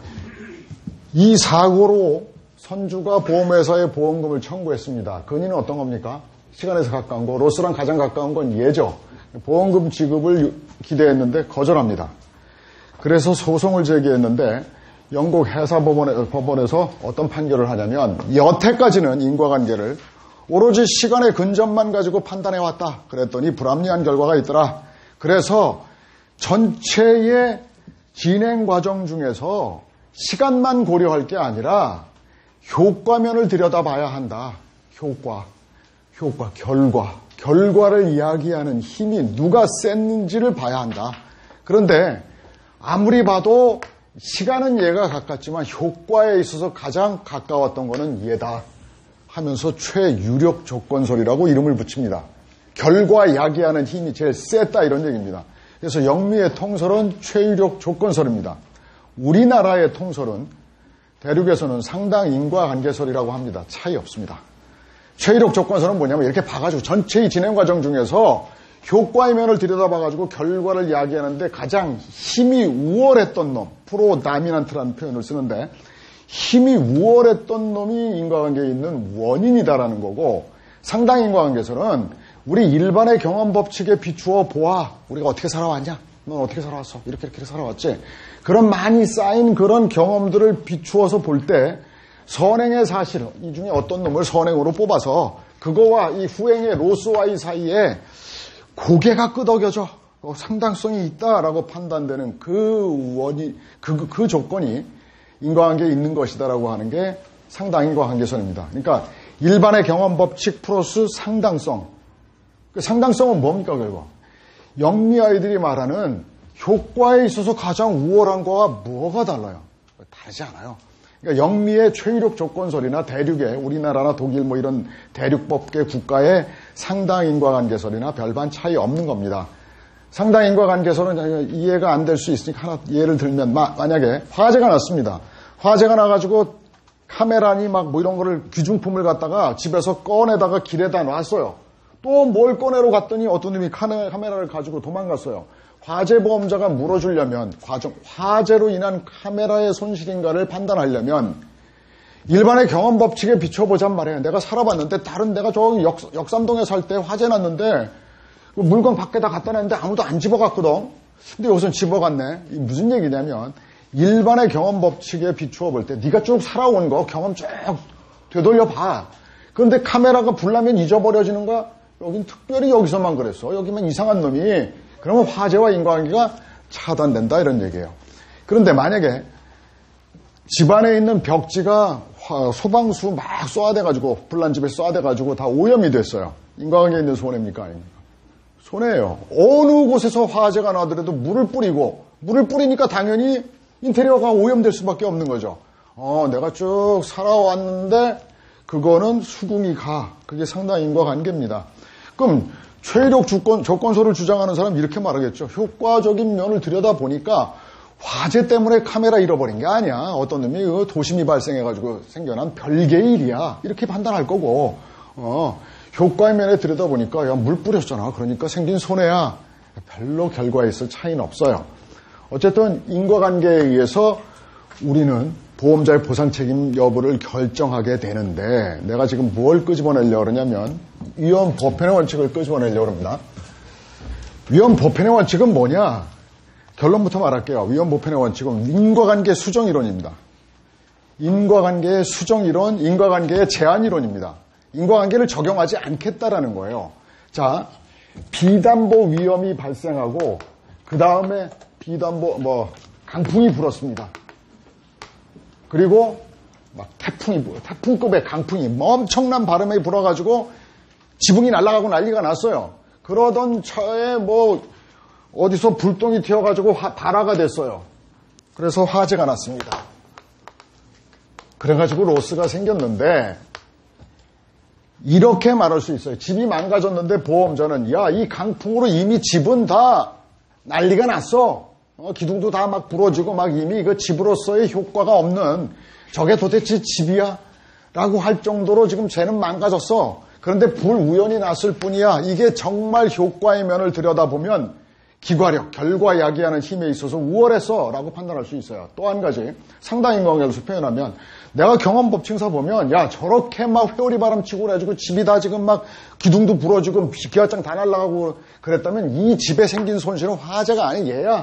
A: 이 사고로 선주가 보험회사에 보험금을 청구했습니다. 근인은 어떤 겁니까? 시간에서 가까운 거. 로스랑 가장 가까운 건 예죠. 보험금 지급을 기대했는데 거절합니다. 그래서 소송을 제기했는데 영국 해사법원에서 어떤 판결을 하냐면 여태까지는 인과관계를 오로지 시간의 근접만 가지고 판단해왔다. 그랬더니 불합리한 결과가 있더라. 그래서 전체의 진행 과정 중에서 시간만 고려할 게 아니라 효과면을 들여다봐야 한다. 효과, 결과를 이야기하는 힘이 누가 셌는지를 봐야 한다. 그런데 아무리 봐도 시간은 얘가 가깝지만 효과에 있어서 가장 가까웠던 거는 얘다 하면서 최유력 조건설이라고 이름을 붙입니다. 결과 이야기하는 힘이 제일 셌다 이런 얘기입니다. 그래서 영미의 통설은 최유력 조건설입니다. 우리나라의 통설은 대륙에서는 상당 인과관계설이라고 합니다. 차이 없습니다. 최유력 조건설은 뭐냐면 이렇게 봐가지고 전체의 진행 과정 중에서 효과의 면을 들여다봐가지고 결과를 이야기하는데 가장 힘이 우월했던 놈, 프로다미넌트라는 표현을 쓰는데 힘이 우월했던 놈이 인과관계에 있는 원인이다라는 거고 상당 인과관계에서는 우리 일반의 경험 법칙에 비추어 보아. 우리가 어떻게 살아왔냐? 넌 어떻게 살아왔어? 이렇게 살아왔지? 그런 많이 쌓인 그런 경험들을 비추어서 볼 때 선행의 사실, 이 중에 어떤 놈을 선행으로 뽑아서 그거와 이 후행의 로스와의 사이에 고개가 끄덕여져 상당성이 있다라고 판단되는 그 원인, 그 조건이 인과관계에 있는 것이다라고 하는 게 상당 인과관계설입니다. 그러니까 일반의 경험 법칙 플러스 상당성. 그 상당성은 뭡니까 결국? 영미 아이들이 말하는 효과에 있어서 가장 우월한 거와 뭐가 달라요? 다르지 않아요. 그러니까 영미의 최유력 조건설이나 대륙의 우리나라나 독일 뭐 이런 대륙법계 국가의 상당 인과관계설이나 별반 차이 없는 겁니다. 상당 인과관계설은 이해가 안 될 수 있으니까 하나 예를 들면 만약에 화재가 났습니다. 화재가 나가지고 카메라니 막 뭐 이런 거를 귀중품을 갖다가 집에서 꺼내다가 길에다 놨어요. 또 뭘 꺼내러 갔더니 어떤 놈이 카메라를 가지고 도망갔어요. 화재보험자가 물어주려면 화재로 인한 카메라의 손실인가를 판단하려면 일반의 경험 법칙에 비춰보잔 말이에요. 내가 살아봤는데 다른 내가 저기 역삼동에 살 때 화재 났는데 물건 밖에다 갖다 놨는데 아무도 안 집어갔거든. 근데 여기서는 집어갔네. 이게 무슨 얘기냐면 일반의 경험 법칙에 비추어 볼 때 네가 쭉 살아온 거 경험 쭉 되돌려봐. 그런데 카메라가 불나면 잊어버려지는 거야? 여긴 특별히 여기서만 그랬어. 여기만 이상한 놈이 그러면 화재와 인과관계가 차단된다 이런 얘기예요. 그런데 만약에 집안에 있는 벽지가 소방수 막 쏘아대가지고 불난 집에 쏘아대가지고 다 오염이 됐어요. 인과관계에 있는 손해입니까? 아닙니까? 손해예요. 어느 곳에서 화재가 나더라도 물을 뿌리니까 당연히 인테리어가 오염될 수밖에 없는 거죠. 내가 쭉 살아왔는데 그거는 수긍이 가. 그게 상당히 인과관계입니다. 그럼 최유력 조건설을 주장하는 사람은 이렇게 말하겠죠. 효과적인 면을 들여다보니까 화재 때문에 카메라 잃어버린 게 아니야. 어떤 놈이 도심이 발생해가지고 생겨난 별개의 일이야. 이렇게 판단할 거고 효과의 면에 들여다보니까 야, 물 뿌렸잖아. 그러니까 생긴 손해야. 별로 결과에 있어 차이는 없어요. 어쨌든 인과관계에 의해서 우리는 보험자의 보상 책임 여부를 결정하게 되는데 내가 지금 뭘 끄집어내려고 그러냐면 위험 보편의 원칙을 끄집어내려고 합니다. 위험 보편의 원칙은 뭐냐? 결론부터 말할게요. 위험 보편의 원칙은 인과관계 수정이론입니다. 인과관계의 수정이론, 인과관계의 제한이론입니다. 인과관계를 적용하지 않겠다라는 거예요. 자, 비담보 위험이 발생하고 그 다음에 강풍이 불었습니다. 그리고 막 태풍급의 강풍이 엄청난 바람이 불어가지고 지붕이 날아가고 난리가 났어요. 그러던 차에 어디서 불똥이 튀어가지고 발화가 됐어요. 그래서 화재가 났습니다. 그래가지고 로스가 생겼는데 이렇게 말할 수 있어요. 집이 망가졌는데 보험자는 야, 이 강풍으로 이미 집은 다 난리가 났어. 기둥도 다 막 부러지고 막 이미 그 집으로서의 효과가 없는 저게 도대체 집이야? 라고 할 정도로 지금 쟤는 망가졌어. 그런데 불우연이 났을 뿐이야. 이게 정말 효과의 면을 들여다보면 기과력, 결과 야기하는 힘에 있어서 우월했어 라고 판단할 수 있어요. 또 한 가지 상당인과관계로서 표현하면 내가 경험 법칙사 보면 야 저렇게 막 회오리 바람 치고 그래가지고 집이 다 지금 막 기둥도 부러지고 기와장 다 날아가고 그랬다면 이 집에 생긴 손실은 화재가 아닌 얘야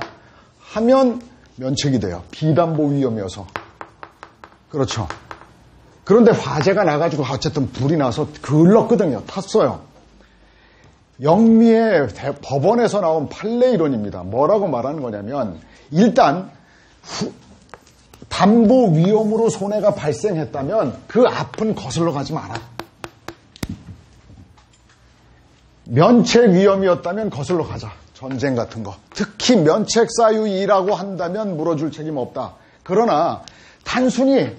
A: 하면 면책이 돼요. 비담보 위험이어서. 그렇죠. 그런데 화재가 나가지고 어쨌든 불이 나서 글렀거든요. 탔어요. 영미의 법원에서 나온 판례 이론입니다. 뭐라고 말하는 거냐면 일단 담보 위험으로 손해가 발생했다면 그 앞은 거슬러 가지 마라. 면책 위험이었다면 거슬러 가자. 전쟁 같은 거. 특히 면책 사유이라고 한다면 물어줄 책임 없다. 그러나 단순히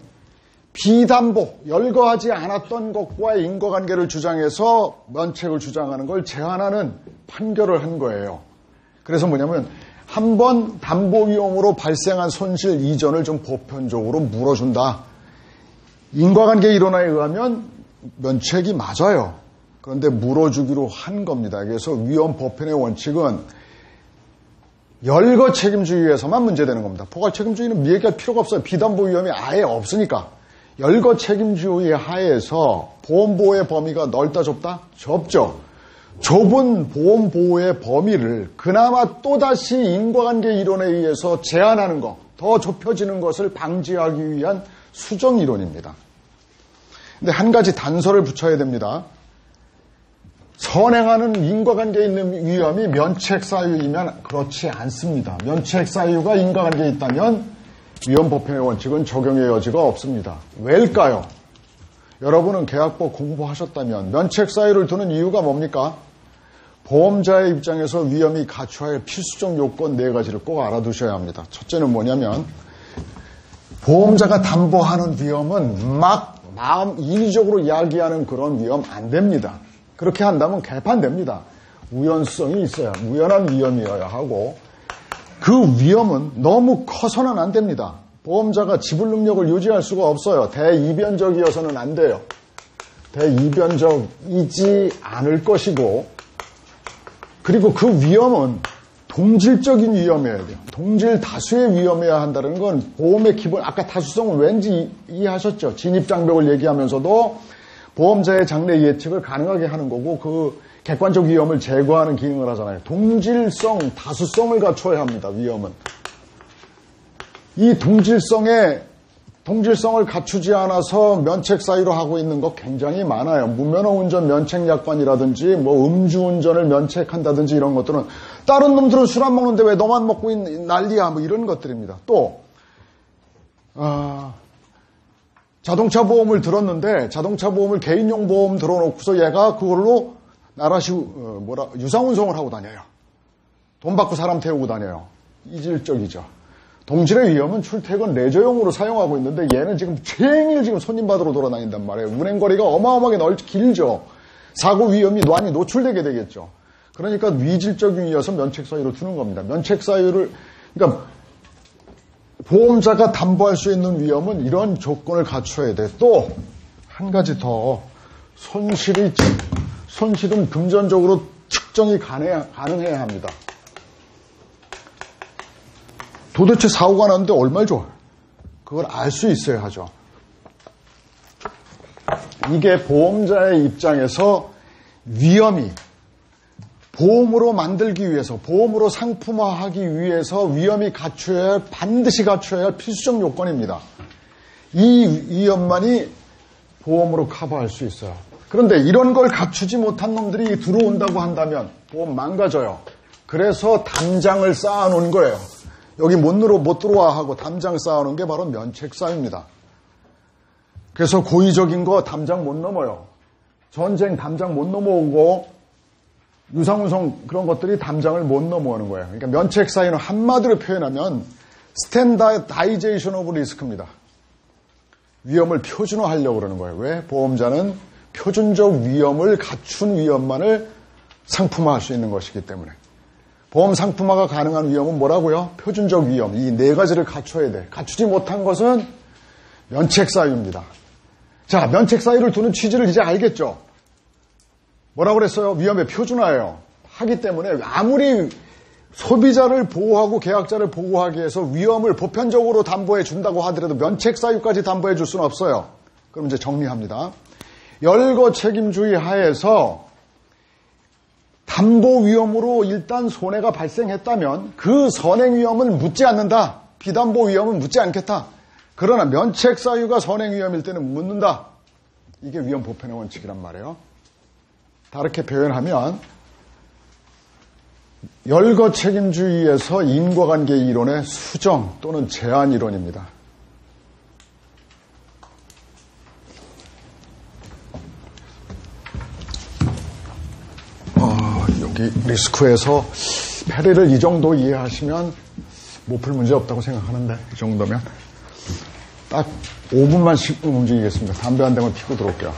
A: 비담보, 열거하지 않았던 것과의 인과관계를 주장해서 면책을 주장하는 걸 제한하는 판결을 한 거예요. 그래서 뭐냐면 한번 담보 위험으로 발생한 손실 이전을 좀 보편적으로 물어준다. 인과관계 이론에 의하면 면책이 맞아요. 그런데 물어주기로 한 겁니다. 그래서 위험 보편의 원칙은 열거 책임주의에서만 문제되는 겁니다. 포괄 책임주의는 얘기할 필요가 없어요. 비담보 위험이 아예 없으니까. 열거 책임주의 하에서 보험보호의 범위가 넓다 좁다? 좁죠. 좁은 보험보호의 범위를 그나마 또다시 인과관계 이론에 의해서 제한하는 것, 더 좁혀지는 것을 방지하기 위한 수정이론입니다. 근데 한 가지 단서를 붙여야 됩니다. 선행하는 인과관계에 있는 위험이 면책사유이면 그렇지 않습니다. 면책사유가 인과관계에 있다면 위험보편의 원칙은 적용의 여지가 없습니다. 왜일까요? 여러분은 계약법 공부하셨다면 면책사유를 두는 이유가 뭡니까? 보험자의 입장에서 위험이 갖춰야 할 필수적 요건 4가지를 꼭 알아두셔야 합니다. 첫째는 뭐냐면 보험자가 담보하는 위험은 막 마음 인위적으로 이야기하는 그런 위험 안 됩니다. 그렇게 한다면 개판됩니다. 우연성이 있어야 우연한 위험이어야 하고 그 위험은 너무 커서는 안 됩니다. 보험자가 지불 능력을 유지할 수가 없어요. 대이변적이어서는 안 돼요. 대이변적이지 않을 것이고 그리고 그 위험은 동질적인 위험이어야 돼요. 동질 다수의 위험이어야 한다는 건 보험의 기본, 아까 다수성은 왠지 이해하셨죠? 진입장벽을 얘기하면서도 보험자의 장래 예측을 가능하게 하는 거고 그 객관적 위험을 제거하는 기능을 하잖아요. 동질성, 다수성을 갖춰야 합니다. 위험은. 이 동질성을 갖추지 않아서 면책 사유로 하고 있는 거 굉장히 많아요. 무면허 운전 면책 약관이라든지 뭐 음주운전을 면책한다든지 이런 것들은 다른 놈들은 술 안 먹는데 왜 너만 먹고 난리야 뭐 이런 것들입니다. 또 자동차 보험을 들었는데 자동차 보험을 개인용 보험 들어놓고서 얘가 그걸로 나라시 유상운송을 하고 다녀요. 돈 받고 사람 태우고 다녀요. 이질적이죠. 동질의 위험은 출퇴근 레저용으로 사용하고 있는데 얘는 지금 종일 지금 손님 받으러 돌아다닌단 말이에요. 운행거리가 어마어마하게 길죠. 사고 위험이 많이 노출되게 되겠죠. 그러니까 위질적이어서 면책사유를 두는 겁니다. 면책사유를 그러니까 보험자가 담보할 수 있는 위험은 이런 조건을 갖춰야 돼. 또 한 가지 더 손실은 금전적으로 측정이 가능해야 합니다. 도대체 사고가 났는데 얼마를 줘? 그걸 알 수 있어야 하죠. 이게 보험자의 입장에서 위험이 보험으로 만들기 위해서, 보험으로 상품화하기 위해서 위험이 반드시 갖춰야 할 필수적 요건입니다. 이 위험만이 보험으로 커버할 수 있어요. 그런데 이런 걸 갖추지 못한 놈들이 들어온다고 한다면 보험 망가져요. 그래서 담장을 쌓아놓은 거예요. 여기 못 들어와 하고 담장 쌓아놓은 게 바로 면책사유입니다. 그래서 고의적인 거 담장 못 넘어요. 전쟁 담장 못 넘어오고 유상운송 그런 것들이 담장을 못 넘어오는 거예요. 그러니까 면책사유는 한마디로 표현하면 스탠다이제이션 오브 리스크입니다. 위험을 표준화하려고 그러는 거예요. 왜? 보험자는 표준적 위험을 갖춘 위험만을 상품화할 수 있는 것이기 때문에. 보험 상품화가 가능한 위험은 뭐라고요? 표준적 위험. 이 네 가지를 갖춰야 돼. 갖추지 못한 것은 면책사유입니다. 자, 면책사유를 두는 취지를 이제 알겠죠? 뭐라고 그랬어요? 위험의 표준화예요. 하기 때문에 아무리 소비자를 보호하고 계약자를 보호하기 위해서 위험을 보편적으로 담보해 준다고 하더라도 면책사유까지 담보해 줄 수는 없어요. 그럼 이제 정리합니다. 열거 책임주의 하에서 담보 위험으로 일단 손해가 발생했다면 그 선행 위험은 묻지 않는다. 비담보 위험은 묻지 않겠다. 그러나 면책사유가 선행 위험일 때는 묻는다. 이게 위험 보편의 원칙이란 말이에요. 다르게 표현하면 열거 책임주의에서 인과관계 이론의 수정 또는 제한 이론입니다. 여기 리스크에서 페리를 이 정도 이해하시면 못 풀 문제 없다고 생각하는데 이 정도면 딱 5분만 움직이겠습니다. 담배 한 대만 피고 들어올게요.